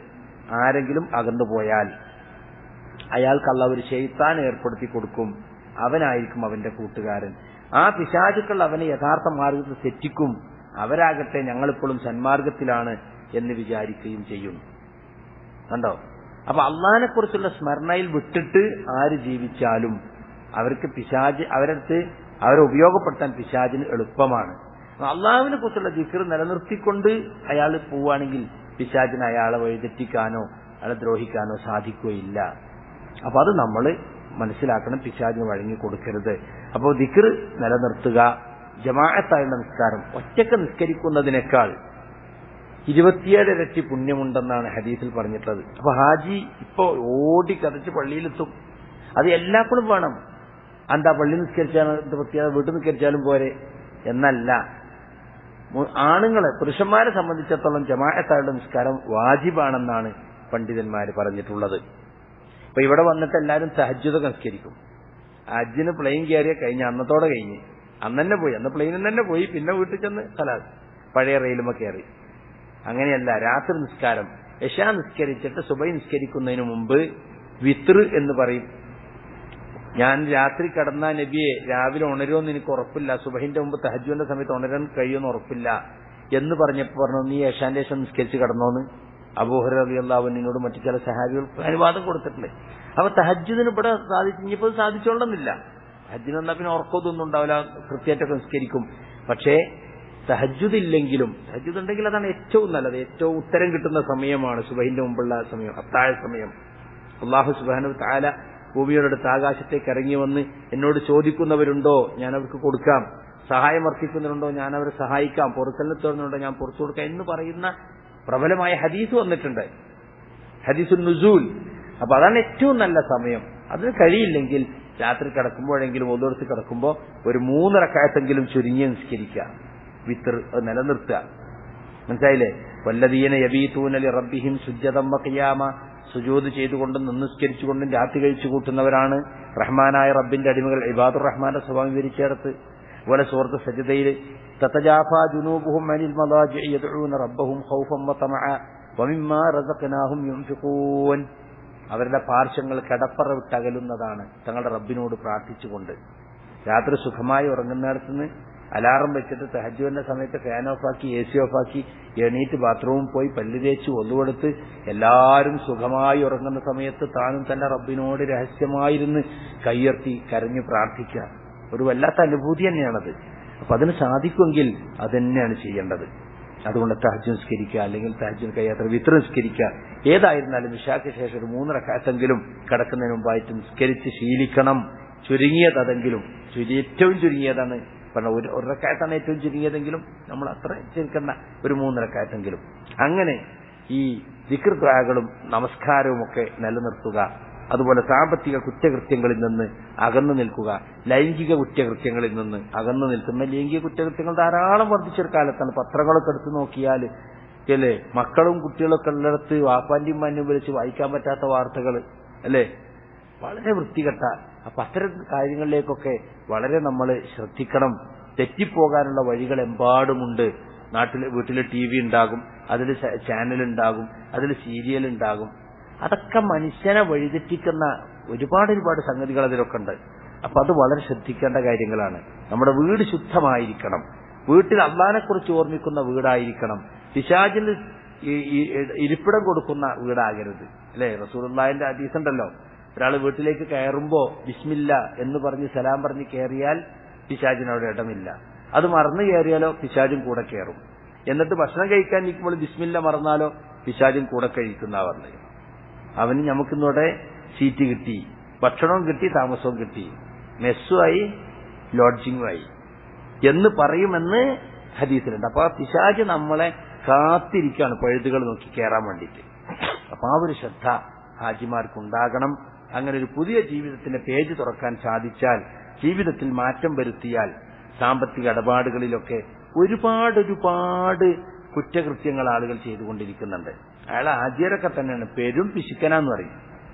ആരെങ്കിലും അകന്നുപോയാൽ അയാൾക്ക് അല്ലാഹു ഒരു ശൈത്താനെ ഏർപ്പെടുത്തി കൊടുക്കും, അവനായിരിക്കും അവന്റെ കൂട്ടുകാരൻ. ആ പിശാചുക്കൾ അവനെ യഥാർത്ഥ മാർഗത്തിൽ തെറ്റിക്കും. അവരാകട്ടെ ഞങ്ങളിപ്പോഴും സന്മാർഗത്തിലാണ് എന്ന് വിചാരിക്കുകയും ചെയ്യും. കണ്ടോ? അപ്പൊ അള്ളാഹിനെ കുറിച്ചുള്ള സ്മരണയിൽ വിട്ടിട്ട് ആര് ജീവിച്ചാലും അവർക്ക് പിശാച് അവരെ ഉപയോഗപ്പെടുത്താൻ പിശാചിന് എളുപ്പമാണ്. അള്ളാഹുവിനെ കുറിച്ചുള്ള ദിക്ർ നിലനിർത്തിക്കൊണ്ട് അയാൾ പോവുകയാണെങ്കിൽ പിശാചിന് അയാളെ വഴിതെറ്റിക്കാനോ അയാളെ ദ്രോഹിക്കാനോ സാധിക്കുകയില്ല. അപ്പൊ അത് നമ്മൾ മനസ്സിലാക്കണം, പിശാചിന് വഴങ്ങി കൊടുക്കരുത്. അപ്പോൾ ദിക്ർ നിലനിർത്തുക. ജമാഅത്തായുള്ള നിസ്കാരം ഒറ്റക്ക് നിസ്കരിക്കുന്നതിനേക്കാൾ 27 ഇരട്ടി പുണ്യമുണ്ടെന്നാണ് ഹദീസിൽ പറഞ്ഞിട്ടുള്ളത്. അപ്പൊ ഹാജി ഇപ്പൊ ഓടി കതച്ച് പള്ളിയിലെത്തും. അത് എല്ലാപ്പോഴും വേണം. എന്താ പള്ളി നിസ്കരിച്ചാലും പ്രത്യേകത വീട്ടിൽ നിസ്കരിച്ചാലും പോരെ എന്നല്ല. ആണുങ്ങളെ പുരുഷന്മാരെ സംബന്ധിച്ചിടത്തോളം ജമാഅത്തായുള്ള നിസ്കാരം വാജിബാണെന്നാണ് പണ്ഡിതന്മാര് പറഞ്ഞിട്ടുള്ളത്. ഇപ്പൊ ഇവിടെ വന്നിട്ട് എല്ലാവരും തഹജ്ജുദ് നിസ്കരിക്കും. ഹജ്ജിന് പ്ലെയിൻ കയറിയ കഴിഞ്ഞ അന്നത്തോടെ കഴിഞ്ഞ് അന്ന് പ്ലെയിനിൽ തന്നെ പോയി, പിന്നെ വീട്ടിൽ ചെന്ന് സലാത്ത് പഴയ റെയിലുമ കയറി. അങ്ങനെയല്ല, രാത്രി നിസ്കാരം ഇശാ നിസ്കരിച്ചിട്ട് സുബൈ നിസ്കരിക്കുന്നതിന് മുമ്പ് വിത്ർ എന്ന് പറയും. ഞാൻ രാത്രി കടന്ന നബിയെ രാവിലെ ഉണരുമെന്ന് എനിക്ക് ഉറപ്പില്ല, സുബഹിന്റെ മുമ്പ് തഹജ്ജുദിന്റെ സമയത്ത് ഉണരാൻ കഴിയുമെന്ന് ഉറപ്പില്ല എന്ന് പറഞ്ഞപ്പോ പറഞ്ഞു, നീ ഇശാന്റെ ശേഷം നിസ്കരിച്ച് കിടന്നോന്ന്. അബൂ ഹുറൈറ റളിയല്ലാഹു അൻഹുവിനോട് മറ്റു ചില സഹാബികൾക്ക് അനുവാദം കൊടുത്തിട്ടുണ്ട്. അപ്പൊ തഹജ്ജുദിന് ഇവിടെ ഇനിയിപ്പോൾ സാധിച്ചോളന്നില്ല. ഹജ്ജിന് വന്നാൽ പിന്നെ ഉറക്കമൊന്നും ഉണ്ടാവില്ല, കൃത്യമായിട്ടൊക്കെ നിസ്കരിക്കും. പക്ഷേ തഹജ്ജുദ് ഇല്ലെങ്കിലും തഹജ്ജുദ് ഉണ്ടെങ്കിൽ അതാണ് ഏറ്റവും നല്ലത്, ഏറ്റവും ഉത്തരം കിട്ടുന്ന സമയമാണ് സുബഹിന്റെ മുമ്പുള്ള സമയം, അത്താഴ സമയം. അല്ലാഹു സുബ്ഹാനഹു വ തആല ഭൂമിയുടെ അടുത്ത് ആകാശത്തേക്ക് ഇറങ്ങി വന്ന് എന്നോട് ചോദിക്കുന്നവരുണ്ടോ ഞാൻ അവർക്ക് കൊടുക്കാം, സഹായം അർപ്പിക്കുന്നവരുണ്ടോ ഞാൻ അവരെ സഹായിക്കാം, പൊറുക്കലിനെ തേടുന്നുണ്ടോ ഞാൻ പുറത്തു കൊടുക്കാം എന്ന് പറയുന്ന പ്രബലമായ ഹദീസ് വന്നിട്ടുണ്ട്, ഹദീസുൻ നുസൂൽ. അപ്പൊ അതാണ് ഏറ്റവും നല്ല സമയം. അതിന് കഴിയില്ലെങ്കിൽ രാത്രി കിടക്കുമ്പോഴെങ്കിലും ഒന്നെടുത്ത് കിടക്കുമ്പോൾ ഒരു 3 റക്അത്തെങ്കിലും ചുരുങ്ങി നിസ്കരിക്കുക, വിത്ർ നിലനിർത്തുക. മനസ്സിലായില്ലേ? വല്ലദീന യബീതൂന ലിറബ്ബിഹിം സുജ്ജദൻ വഖിയാമ, സുജൂദ് ചെയ്തുകൊണ്ടും നിസ്കരിച്ചുകൊണ്ടും രാത്രി കഴിച്ചു കൂട്ടുന്നവരാണ് റഹ്മാനായ റബ്ബിന്റെ അടിമകൾ. ഇബാദുർ റഹ്മാന്റെ സ്വഭാവം വിവരിച്ചേർത്ത് പോലെ സൂറത്ത് സജ്ദയിൽ തതജാഫാ ജുനൂബുഹും അനിൽ മളാജിഇ യദ്ഊന റബ്ബഹും ഖൗഫൻ വതമഅ വമിമ്മാ റസഖ്നാഹും യുൻഫിഖൂൻ. അവരുടെ പാർശ്വങ്ങൾ കടപ്പറ വിട്ടകലുന്നതാണ് തങ്ങളുടെ റബ്ബിനോട് പ്രാർത്ഥിച്ചുകൊണ്ട്. രാത്രി സുഖമായി ഉറങ്ങുന്നിടത്തുനിന്ന് അലാറം വെച്ചിട്ട് തഹജ്ജുദിന്റെ സമയത്ത് ഫാൻ ഓഫാക്കി AC ഓഫാക്കി എണീറ്റ് ബാത്റൂമിൽ പോയി പല്ല് തേച്ച് ഒന്നുകൊടുത്ത് എല്ലാവരും സുഖമായി ഉറങ്ങുന്ന സമയത്ത് താനും തന്റെ റബ്ബിനോട് രഹസ്യമായിരുന്ന് കയ്യുയർത്തി കരഞ്ഞു പ്രാർത്ഥിക്കുക. ഒരു വല്ലാത്ത അനുഭൂതി തന്നെയാണത്. അപ്പൊ അതിന് സാധിക്കുമെങ്കിൽ അത് തന്നെയാണ് ചെയ്യേണ്ടത്. അതുകൊണ്ട് തഹജ്ജുദ് നിസ്കരിക്കുക, അല്ലെങ്കിൽ തഹജ്ജുദ് കഴിയാത്ത വിത്ർ നിസ്കരിക്കുക. ഏതായിരുന്നാലും ഇശാക്ക് ശേഷം ഒരു 3 റക്അത്തെങ്കിലും കിടക്കുന്നതിന് മുമ്പായിട്ട് നിസ്കരിച്ച് ശീലിക്കണം. ചുരുങ്ങിയത് അതെങ്കിലും, ഏറ്റവും ചുരുങ്ങിയതാണ് പറഞ്ഞ ഒരു റക്അത്താണ് ഏറ്റവും ചുരുങ്ങിയതെങ്കിലും നമ്മൾ അത്ര ചെറുക്കണ്ട, ഒരു 3 റക്അത്തെങ്കിലും. അങ്ങനെ ഈ ദിക്ർ ദുആകളും നമസ്കാരവും ഒക്കെ നിലനിർത്തുക. അതുപോലെ സാമ്പത്തിക കുറ്റകൃത്യങ്ങളിൽ നിന്ന് അകന്നു നിൽക്കുക, ലൈംഗിക കുറ്റകൃത്യങ്ങളിൽ നിന്ന് അകന്നു നിൽക്കുന്ന. ലൈംഗിക കുറ്റകൃത്യങ്ങൾ ധാരാളം വർദ്ധിച്ചൊരു കാലത്താണ്. പത്രങ്ങളൊക്കെ എടുത്ത് നോക്കിയാൽ അല്ലേ, മക്കളും കുട്ടികളൊക്കെ ഉള്ളിടത്ത് വാപ്പാന്റെയും ഉമ്മാന്റെയും വിളിച്ച് വായിക്കാൻ പറ്റാത്ത വാർത്തകൾ അല്ലേ, വളരെ വൃത്തികെട്ട. അപ്പൊ അത്തരം കാര്യങ്ങളിലേക്കൊക്കെ വളരെ നമ്മൾ ശ്രദ്ധിക്കണം. തെറ്റിപ്പോകാനുള്ള വഴികൾ എമ്പാടുമുണ്ട്. വീട്ടിൽ TV ഉണ്ടാകും, അതിൽ ചാനൽ ഉണ്ടാകും, അതിൽ സീരിയൽ ഉണ്ടാകും. അതൊക്കെ മനുഷ്യനെ വഴിതെറ്റിക്കുന്ന ഒരുപാട് സംഗതികൾ അതിലൊക്കെ ഉണ്ട്. അപ്പൊ അത് വളരെ ശ്രദ്ധിക്കേണ്ട കാര്യങ്ങളാണ്. നമ്മുടെ വീട് ശുദ്ധമായിരിക്കണം, വീട്ടിൽ അള്ളാഹിനെ കുറിച്ച് ഓർമ്മിക്കുന്ന വീടായിരിക്കണം, പിശാചിന് ഇരിപ്പിടം കൊടുക്കുന്ന വീടാകരുത് അല്ലെ. റസൂലുള്ളാഹിന്റെ ഹദീസ് ഉണ്ടല്ലോ, ഒരാൾ വീട്ടിലേക്ക് കയറുമ്പോ ബിസ്മില്ല എന്ന് പറഞ്ഞ് സലാം പറഞ്ഞ് കയറിയാൽ പിശാചിന് അവിടെ ഇടമില്ല. അത് മറന്നു കയറിയാലോ പിശാചും കൂടെ കയറും. എന്നിട്ട് ഭക്ഷണം കഴിക്കാൻ നിൽക്കുമ്പോൾ ബിസ്മില്ല മറന്നാലോ പിശാചും കൂടെ കഴിക്കുന്ന പറഞ്ഞു. അവന് നമുക്കിന്നോടെ സീറ്റ് കിട്ടി, ഭക്ഷണവും കിട്ടി, താമസവും കിട്ടി, മെസ്സുമായി ലോഡ്ജിങ്ങുമായി എന്ന് പറയുമെന്ന് ഹദീസിലുണ്ട്. അപ്പൊ ആ പിശാച് നമ്മളെ കാത്തിരിക്കുകയാണ് പഴുതുകൾ നോക്കി കയറാൻ വേണ്ടിയിട്ട്. അപ്പൊ ആ ഒരു ശ്രദ്ധ ഹാജിമാർക്കുണ്ടാകണം. അങ്ങനെ ഒരു പുതിയ ജീവിതത്തിന്റെ പേജ് തുറക്കാൻ സാധിച്ചാൽ, ജീവിതത്തിൽ മാറ്റം വരുത്തിയാൽ, സാമ്പത്തിക ഇടപാടുകളിലൊക്കെ ഒരുപാട് കുറ്റകൃത്യങ്ങൾ ആളുകൾ ചെയ്തുകൊണ്ടിരിക്കുന്നുണ്ട്. അയാൾ ആജിയരൊക്കെ തന്നെയാണ്, പെരും പിശുക്കനാന്ന് പറയും.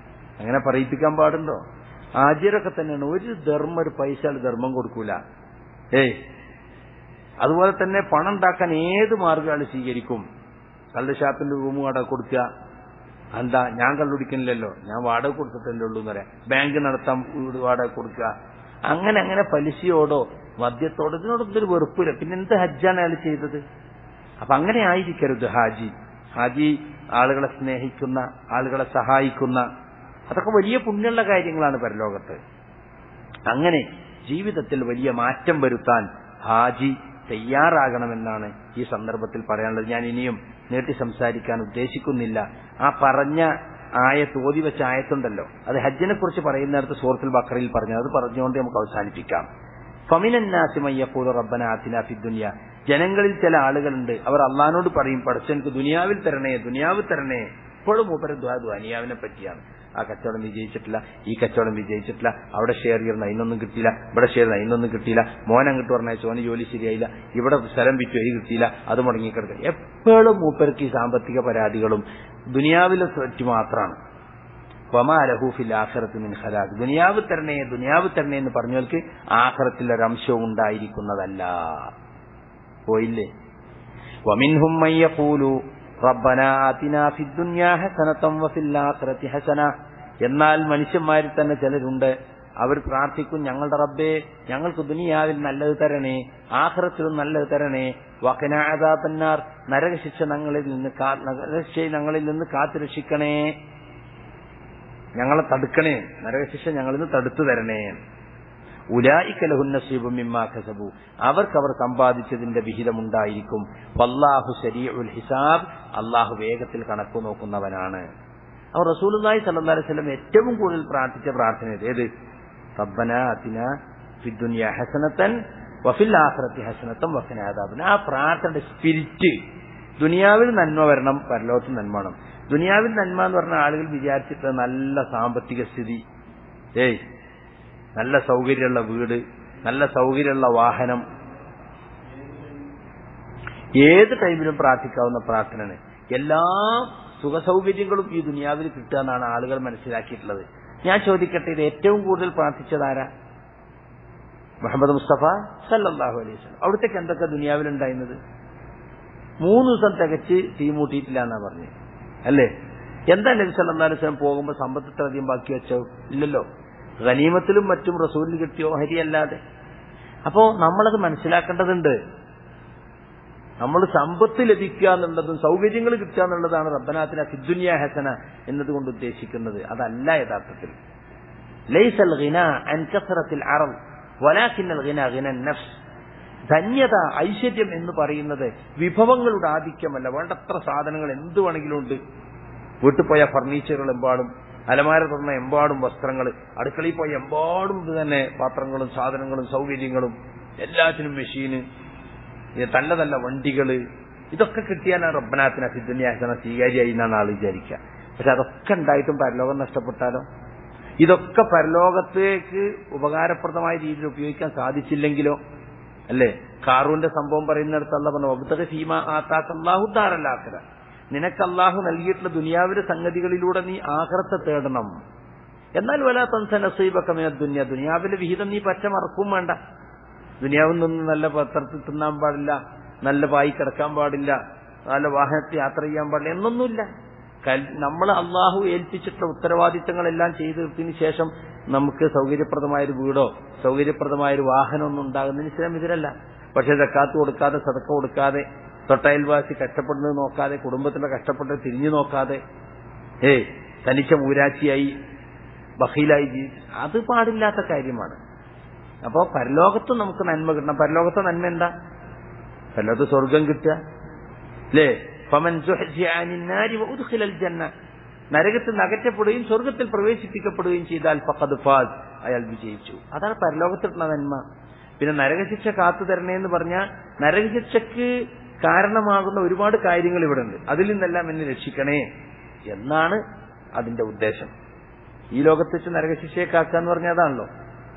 അങ്ങനെ പറയിപ്പിക്കാൻ പാടുണ്ടോ? ആജിയരൊക്കെ തന്നെയാണ്. ഒരു പൈസ ധർമ്മം കൊടുക്കൂല. അതുപോലെ തന്നെ പണം ഉണ്ടാക്കാൻ ഏത് മാർഗ്ഗമാണ് സ്വീകരിക്കും. കള്ള് ഷാപ്പിന്റെ റൂം വാടക കൊടുക്കുക. എന്താ, ഞാൻ കള്ളുടിക്കുന്നില്ലല്ലോ, ഞാൻ വാടക കൊടുത്തിട്ടല്ലേ ഉള്ളൂ എന്ന് പറയാം. ബാങ്ക് നടത്താൻ വീട് വാടക കൊടുക്കുക. അങ്ങനെ പലിശയോടോ മദ്യത്തോടോ ഇതിനോടൊന്നും ഒരു വെറുപ്പില്ല. പിന്നെ എന്ത് ഹജ്ജാണ് അയാൾ ചെയ്തത്? അപ്പൊ അങ്ങനെ ആയിരിക്കരുത് ഹാജി ആളുകളെ സ്നേഹിക്കുന്ന, ആളുകളെ സഹായിക്കുന്ന, അതൊക്കെ വലിയ പുണ്യമുള്ള കാര്യങ്ങളാണ് പരലോകത്ത്. അങ്ങനെ ജീവിതത്തിൽ വലിയ മാറ്റം വരുത്താൻ ഹാജി തയ്യാറാകണമെന്നാണ് ഈ സന്ദർഭത്തിൽ പറയാനുള്ളത്. ഞാൻ ഇനിയും നീട്ടി സംസാരിക്കാൻ ഉദ്ദേശിക്കുന്നില്ല. ആ പറഞ്ഞ ഓതി വെച്ച ആയത്തുണ്ടല്ലോ, അത് ഹജ്ജിനെ കുറിച്ച് പറയുന്നിടത്ത് സൂറത്തുൽ ബഖറയിൽ പറഞ്ഞത്, അത് പറഞ്ഞുകൊണ്ട് നമുക്ക് അവസാനിപ്പിക്കാം. ഫമിനന്നാസി മൻ യഖൂലു റബ്ബനാ ആതിനാ ഫിദ്ദുനിയ, ജനങ്ങളിൽ ചില ആളുകളുണ്ട്, അവർ അള്ളാഹിനോട് പറയും, പടച്ചവൻക്ക് ദുനിയാവിൽ തരണേ. ഇപ്പോഴും മൂപ്പര് ദുനിയാവിനെ പറ്റിയാണ്. ആ കച്ചവടം വിജയിച്ചിട്ടില്ല, ഈ കച്ചവടം വിജയിച്ചിട്ടില്ല, അവിടെ ഷെയർ ചെയ്യുന്ന അതിനൊന്നും കിട്ടിയില്ല, ഇവിടെ ഷെയർ ചെയ്യുന്ന അതിനൊന്നും കിട്ടിയില്ല, മോൻ അങ്ങോട്ട് പറഞ്ഞാൽ ചോന് ജോലി ശരിയായില്ല, ഇവിടെ സ്ഥലം വിറ്റു അത് കിട്ടിയില്ല, അത് മുടങ്ങിക്കിടക്കുക. എപ്പോഴും മൂപ്പർക്ക് ഈ സാമ്പത്തിക പരാതികളും ദുനിയാവിലെ പറ്റി മാത്രമാണ്. വമാ ലഹു ഫിൽ ആഖിറതി മിൻ ഖലാഖ്, ദുനിയാവ് തരണേ എന്ന് പറഞ്ഞവർക്ക് ആഖിറത്തിൽ ഒരു അംശവും ഉണ്ടായിരിക്കുന്നതല്ല. പോയില്ലേ? വമിൻഹും മൻ യഖൂലു റബ്ബനാ ആതിനാ ഫിദ്ദുനിയാ ഹസനതൻ വഫിൽ ആഖിറതി ഹസന. എന്നാൽ മനുഷ്യന്മാരിൽ തന്നെ ചിലരുണ്ട്, അവർ പ്രാർത്ഥിക്കും, ഞങ്ങളുടെ റബ്ബേ ഞങ്ങൾക്ക് ദുനിയാവിൽ നല്ലത് തരണേ, ആഖിറത്തിലും നല്ലത് തരണേ, വഖിനാ അദാബന്നാർ നരകശിക്ഷ ഞങ്ങളിൽ നിന്ന് കാത്തുരക്ഷിക്കണേ, ഞങ്ങളെ തടുക്കണേ, നരകശിക്ഷ ഞങ്ങളിൽ നിന്ന് തടുത്തു തരണേ. ഉലൈക ലഹുൻ നസീബും മിമ്മാ കസബു, അവർക്കവർ സമ്പാദിച്ചതിന്റെ വിഹിതമുണ്ടായിരിക്കും. വല്ലാഹു സരീഉൽ ഹിസാബ്, അല്ലാഹു വേഗത്തിൽ കണക്കു നോക്കുന്നവനാണ്. അപ്പോൾ റസൂലുള്ളാഹി സ്വല്ലല്ലാഹു അലൈഹി വസല്ലം ഏറ്റവും കൂടുതൽ പ്രാർത്ഥിച്ച പ്രാർത്ഥന ഏത്? റബ്ബനാ അതിനാ ഫിദ്ദുനിയാ ഹസനതൻ വഫിൽ ആഖിറതി ഹസനതൻ വഖിനാ അദാബൻ. ആ പ്രാർത്ഥനയുടെ സ്പിരിറ്റ്, ദുനിയാവിൽ നന്മ വരണം, പരലോകത്ത് നന്മ വേണം. ദുനിയാവിൽ നന്മ എന്ന് പറഞ്ഞ ആളുകൾ വിചാരിച്ചിട്ട് നല്ല സാമ്പത്തിക സ്ഥിതി, നല്ല സൗകര്യമുള്ള വീട്, നല്ല സൗകര്യമുള്ള വാഹനം, ഏത് ടൈമിലും പ്രാർത്ഥിക്കാവുന്ന പ്രാർത്ഥനയാണ്. എല്ലാ സുഖസൗകര്യങ്ങളും ഈ ദുനിയാവിൽ കിട്ടുക എന്നാണ് ആളുകൾ മനസ്സിലാക്കിയിട്ടുള്ളത്. ഞാൻ ചോദിക്കട്ടെ, ഇത് ഏറ്റവും കൂടുതൽ പ്രാർത്ഥിച്ചതാരാ? മുഹമ്മദ് മുസ്തഫ സല്ലല്ലാഹു അലൈഹി വസല്ലം. അവിടത്തേക്ക് എന്തൊക്കെ ദുനിയാവിലുണ്ടായിരുന്നത്? 3 ദിവസം തികച്ച് തീമൂട്ടിയിട്ടില്ല എന്നാ പറഞ്ഞു, അല്ലേ? എന്താ നബി സല്ലല്ലാഹു അലൈഹി വസല്ലം പോകുമ്പോൾ സമ്പത്ത് ഇത്ര അധികം ബാക്കി വെച്ചോ? ഇല്ലല്ലോ. ഗനീമത്തിലും മറ്റും റസൂലിന് കിട്ടിയോ ഹരിയല്ലാതെ. അപ്പോ നമ്മളത് മനസ്സിലാക്കേണ്ടതുണ്ട്. നമ്മൾ സമ്പത്ത് ലഭിക്കുക എന്നുള്ളതും സൗകര്യങ്ങൾ കിട്ടുക എന്നുള്ളതാണ് റബ്ബനാ അതിനാ ഫിദ്ദുനിയാ ഹസന എന്നതുകൊണ്ട് ഉദ്ദേശിക്കുന്നത്. അതല്ല യഥാർത്ഥത്തിൽ. ലൈസൽ ഗിനാ അൻ കസറത്തിൽ അറബ് വലാകിന്നൽ ഗിനാ ഗിനൻ നഫ്സ്. ധന്യത, ഐശ്വര്യം എന്ന് പറയുന്നത് വിഭവങ്ങളുടെ ആധിക്യമല്ല. വേണ്ടത്ര സാധനങ്ങൾ എന്ത് വേണമെങ്കിലും ഉണ്ട്. വീട്ടിൽ പോയ ഫർണിച്ചറുകൾ എമ്പാടും, അലമാര തുറന്ന എമ്പാടും വസ്ത്രങ്ങൾ, അടുക്കളയിൽ പോയ എമ്പാടും ഇത് തന്നെ പാത്രങ്ങളും സാധനങ്ങളും സൗകര്യങ്ങളും, എല്ലാത്തിനും മെഷീന്, നല്ല നല്ല വണ്ടികള്, ഇതൊക്കെ കിട്ടിയാലാണ് റബ്ബനാത്തിനാ ഫിദ്ദുനിയാ ഹസന സ്വീകാര്യായി എന്നാണ് ആൾ വിചാരിക്കുക. പക്ഷെ അതൊക്കെ ഉണ്ടായിട്ടും പരലോകം നഷ്ടപ്പെട്ടാലോ? ഇതൊക്കെ പരലോകത്തേക്ക് ഉപകാരപ്രദമായ രീതിയിൽ ഉപയോഗിക്കാൻ സാധിച്ചില്ലെങ്കിലോ? അല്ലേ? ഖാറൂന്റെ സംഭവം പറയുന്നിടത്ത് അല്ലാഹു പറഞ്ഞു, വബ്തഗി ഫീമാ ആതാകല്ലാഹു ദാറൽ ആഖിറ, നിനക്ക് അല്ലാഹു നൽകിയിട്ടുള്ള ദുനിയാവിലെ സംഗതികളിലൂടെ നീ ആഖിറത്തെ തേടണം. എന്നാൽ വലാ തൻസ നസീബക മിനദ് ദുനിയ, ദുനിയാവിലെ വിഹിതം നീ പറ്റ മറക്കും വേണ്ട. ദുനിയാവിൽ നിന്ന് നല്ല പത്രത്തിൽ തിന്നാൻ പാടില്ല, നല്ല പായി കിടക്കാൻ പാടില്ല, നല്ല വാഹനത്തിൽ യാത്ര ചെയ്യാൻ പാടില്ല എന്നൊന്നുമില്ല. നമ്മൾ അള്ളാഹു ഏൽപ്പിച്ചിട്ടുള്ള ഉത്തരവാദിത്തങ്ങളെല്ലാം ചെയ്തു തീർത്തതിന് ശേഷം നമുക്ക് സൗകര്യപ്രദമായൊരു വീടോ സൗകര്യപ്രദമായൊരു വാഹനമൊന്നും ഉണ്ടാകുന്നതിന് ഇസ്ലാം എതിരല്ല. പക്ഷെ സക്കാത്ത് കൊടുക്കാതെ, സദക്ക കൊടുക്കാതെ, തൊട്ടയൽവാസി കഷ്ടപ്പെടുന്നത് നോക്കാതെ, കുടുംബത്തിലെ കഷ്ടപ്പെട്ടത് തിരിഞ്ഞു നോക്കാതെ, തനിച്ച മൂരാച്ചിയായി ബഖീലായി ജീവിച്ചു, അത് പാടില്ലാത്ത കാര്യമാണ്. അപ്പോ പരലോകത്ത് നമുക്ക് നന്മ കിട്ടണം. പരലോകത്തെ നന്മ എന്താ? പരലോകത്ത് സ്വർഗം കിട്ടുക, അല്ലേ? ഫമൻ സുഹ്സിഅ അനിൻ നാരി വഉദ്ഖിലൽ ജന്ന, നരകത്തിൽ അകറ്റപ്പെടുകയും സ്വർഗത്തിൽ പ്രവേശിപ്പിക്കപ്പെടുകയും ചെയ്താൽ ഫഖദ് ഫാസ്, അയാൾ വിജയിച്ചു. അതാണ് പരലോകത്തിലുള്ള നന്മ. പിന്നെ നരകശിക്ഷ കാത്തു തരണേന്ന് പറഞ്ഞാൽ നരകശിക്ഷക്ക് കാരണമാകുന്ന ഒരുപാട് കാര്യങ്ങൾ ഇവിടെ ഉണ്ട്, അതിൽ നിന്നെല്ലാം എന്നെ രക്ഷിക്കണേ എന്നാണ് അതിന്റെ ഉദ്ദേശം. ഈ ലോകത്ത് വെച്ച് നരകശിക്ഷയെ കാക്കുക എന്ന് പറഞ്ഞാൽ അതാണല്ലോ.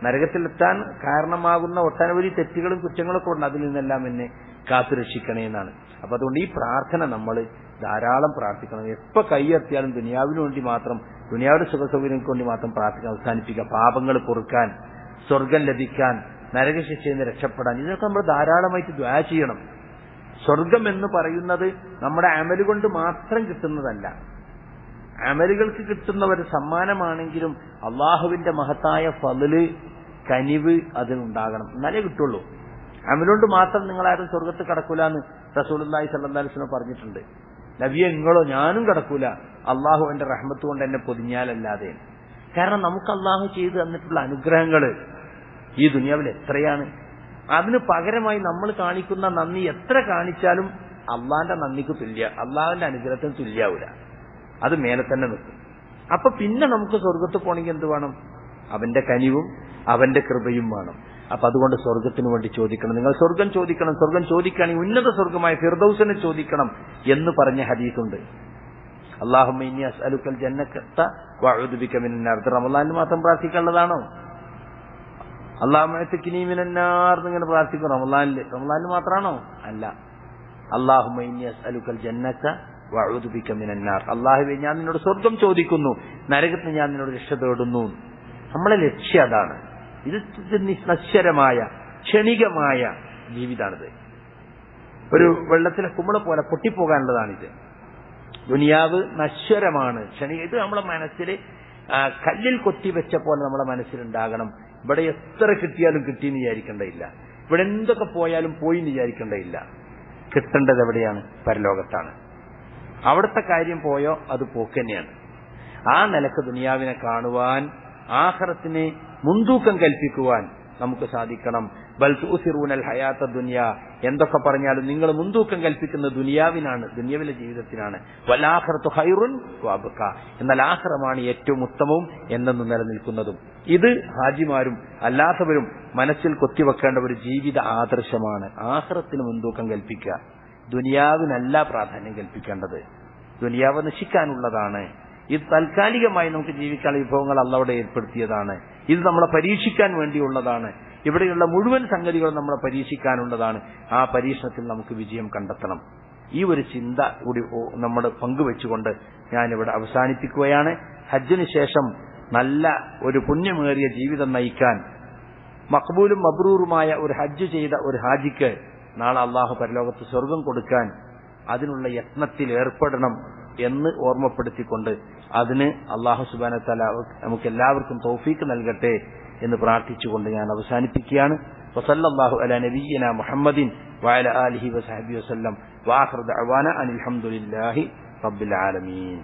നരകത്തിലെത്താൻ കാരണമാകുന്ന ഒട്ടനവധി തെറ്റുകളും കുറ്റങ്ങളൊക്കെ ഉണ്ട്, അതിൽ നിന്നെല്ലാം എന്നെ കാത്തുരക്ഷിക്കണേ എന്നാണ്. അപ്പൊ അതുകൊണ്ട് ഈ പ്രാർത്ഥന നമ്മൾ ധാരാളം പ്രാർത്ഥിക്കണം. എപ്പോ കൈയെത്തിയാലും ദുനിയാവിന് വേണ്ടി മാത്രം, ദുനിയാവിന്റെ സുഖസൗകര്യങ്ങൾക്ക് വേണ്ടി മാത്രം പ്രാർത്ഥന അവസാനിപ്പിക്കുക. പാപങ്ങൾ പൊറുക്കാൻ, സ്വർഗം ലഭിക്കാൻ, നരകശിക്ഷയിൽ നിന്ന് രക്ഷപ്പെടാൻ, ഇതിനൊക്കെ നമ്മൾ ധാരാളമായിട്ട് ദുആ ചെയ്യണം. സ്വർഗം എന്ന് പറയുന്നത് നമ്മുടെ അമല് കൊണ്ട് മാത്രം കിട്ടുന്നതല്ല. അമലുകൾക്ക് കിട്ടുന്ന ഒരു സമ്മാനമാണെങ്കിലും അള്ളാഹുവിന്റെ മഹത്തായ ഫള്, കനിവ് അതിനുണ്ടാകണം, എന്നാലേ കിട്ടുള്ളൂ. അമലുകൊണ്ട് മാത്രം നിങ്ങളാരും സ്വർഗത്ത് കടക്കൂലെന്ന് റസൂലുള്ളാഹി സ്വല്ലല്ലാഹു അലൈഹി വസല്ലം പറഞ്ഞിട്ടുണ്ട്. നബിയെ നിങ്ങളോ ഞാനും കടക്കൂല, അള്ളാഹു എന്റെ റഹ്മത്ത് കൊണ്ട് എന്നെ പൊതിഞ്ഞാലല്ലാതെ. കാരണം നമുക്ക് അള്ളാഹു ചെയ്തു തന്നിട്ടുള്ള അനുഗ്രഹങ്ങൾ ഈ ദുനിയാവിൽ എത്രയാണ്. അതിന് പകരമായി നമ്മൾ കാണിക്കുന്ന നന്ദി എത്ര കാണിച്ചാലും അള്ളാന്റെ നന്ദിക്ക് തുല്യ, അള്ളാഹുവിന്റെ അനുഗ്രഹത്തിന് തുല്യാവൂല, അത് മേലെ തന്നെ നിൽക്കും. അപ്പൊ പിന്നെ നമുക്ക് സ്വർഗത്ത് പോകണമെങ്കിൽ എന്ത് വേണം? അവന്റെ കനിവും അവന്റെ കൃപയും വേണം. അപ്പൊ അതുകൊണ്ട് സ്വർഗത്തിന് വേണ്ടി ചോദിക്കണം. നിങ്ങൾ സ്വർഗം ചോദിക്കണം. സ്വർഗം ചോദിക്കുകയാണെങ്കിൽ ഉന്നത സ്വർഗമായ ഫിർദൗസിനെ ചോദിക്കണം എന്ന് പറഞ്ഞ ഹദീസുണ്ട്. അല്ലാഹുമ്മ ഇന്നി അസ്അലുക്കൽ ജന്നത വഅഊദു ബിക മിനൻ നാർ. റമളാനിൽ മാത്രം പ്രാർത്ഥിക്കാനുള്ളതാണോ? അല്ലാഹുമ്മ ഇത്ഖിനി മിനൻ നാർ എന്നിങ്ങനെ പ്രാർത്ഥിക്കും റമളാനിൽ മാത്രമാണോ? അല്ല. അല്ലാഹുമ്മ ഇന്നി അസ്അലുക്കൽ ജന്നത വഅഊദു ബിക മിനൻ നാർ. അല്ലാഹുവേ ഞാൻ നിന്നോട് സ്വർഗം ചോദിക്കുന്നു, നരകത്തിൽ ഞാൻ നിന്നോട് രക്ഷ തേടുന്നു. നമ്മളെ ലക്ഷ്യം അതാണ്. ഇത് നശ്വരമായ ക്ഷണികമായ ജീവിതമാണിത്. ഒരു വെള്ളത്തിലെ കുമിള പോലെ പൊട്ടിപ്പോകാനുള്ളതാണിത്. ദുനിയാവ് നശ്വരമാണ്, ക്ഷണിക. ഇത് നമ്മുടെ മനസ്സിൽ കല്ലിൽ കൊത്തിവെച്ച പോലെ നമ്മുടെ മനസ്സിലുണ്ടാകണം. ഇവിടെ എത്ര കിട്ടിയാലും കിട്ടിയെന്ന് വിചാരിക്കേണ്ടതില്ല, ഇവിടെ എന്തൊക്കെ പോയാലും പോയി എന്ന് വിചാരിക്കേണ്ടതില്ല. കിട്ടേണ്ടത് എവിടെയാണ്? പരലോകത്താണ്. അവിടുത്തെ കാര്യം പോയോ അത് പോക്ക് തന്നെയാണ്. ആ നിലക്ക് ദുനിയാവിനെ കാണുവാൻ, ആഖിറത്തിനെ മുൻതൂക്കം കൽപ്പിക്കുവാൻ നമുക്ക് സാധിക്കണം. ബൽ തുസിറൂനൽ ഹയാത്ത ദുനിയ, എന്തൊക്കെ പറഞ്ഞാലും നിങ്ങൾ മുൻതൂക്കം കൽപ്പിക്കുന്ന ദുനിയാവിനാണ്, ദുനിയാവിലെ ജീവിതത്തിനാണ്. വൽ ആഖിറത്തു ഖൈറുൻ വഅബ്ഖ, എന്നാൽ ആഖിറമാണ് ഏറ്റവും ഉത്തമവും എന്നെന്നും നിലനിൽക്കുന്നതും. ഇത് ഹാജിമാരും അല്ലാത്തവരും മനസ്സിൽ കൊത്തിവെക്കേണ്ട ഒരു ജീവിത ആദർശമാണ്. ആഖിറത്തിന് മുൻതൂക്കം കൽപ്പിക്കുക, ദുനിയാവിനല്ല പ്രാധാന്യം കൽപ്പിക്കേണ്ടത്. ദുനിയാവ് നശിക്കാനുള്ളതാണ്. ഇത് താൽക്കാലികമായി നമുക്ക് ജീവിക്കാനുള്ള വിഭവങ്ങൾ അള്ളാഹുവിടെ ഏർപ്പെടുത്തിയതാണ്. ഇത് നമ്മളെ പരീക്ഷിക്കാൻ വേണ്ടിയുള്ളതാണ്. ഇവിടെയുള്ള മുഴുവൻ സംഗതികളും നമ്മളെ പരീക്ഷിക്കാനുള്ളതാണ്. ആ പരീക്ഷണത്തിൽ നമുക്ക് വിജയം കണ്ടെത്തണം. ഈ ഒരു ചിന്ത കൂടി നമ്മൾ പങ്കുവെച്ചുകൊണ്ട് ഞാനിവിടെ അവസാനിപ്പിക്കുകയാണ്. ഹജ്ജിന് ശേഷം നല്ല ഒരു പുണ്യമേറിയ ജീവിതം നയിക്കാൻ, മഖ്ബൂലും മബ്രൂറുമായ ഒരു ഹജ്ജ് ചെയ്ത ഒരു ഹാജിക്ക് നാളെ അള്ളാഹു പരലോകത്ത് സ്വർഗം കൊടുക്കാൻ അതിനുള്ള യത്നത്തിൽ ഏർപ്പെടണം എന്ന് ഓർമ്മപ്പെടുത്തിക്കൊണ്ട് അതിന് അല്ലാഹു സുബ്ഹാനഹു വ തആല നമുക്ക് എല്ലാവർക്കും തൗഫീഖ് നൽകട്ടെ എന്ന് പ്രാർത്ഥിച്ചുകൊണ്ട് ഞാൻ അവസാനിപ്പിക്കുകയാണ്. വസല്ലല്ലാഹു അലാ നബിയ്യിനാ മുഹമ്മദിൻ വഅലാ ആലിഹി വസഹബിഹി വസല്ലം വആഖിറു ദഅവാന അനിൽ ഹംദുലില്ലാഹി റബ്ബിൽ ആലമീൻ.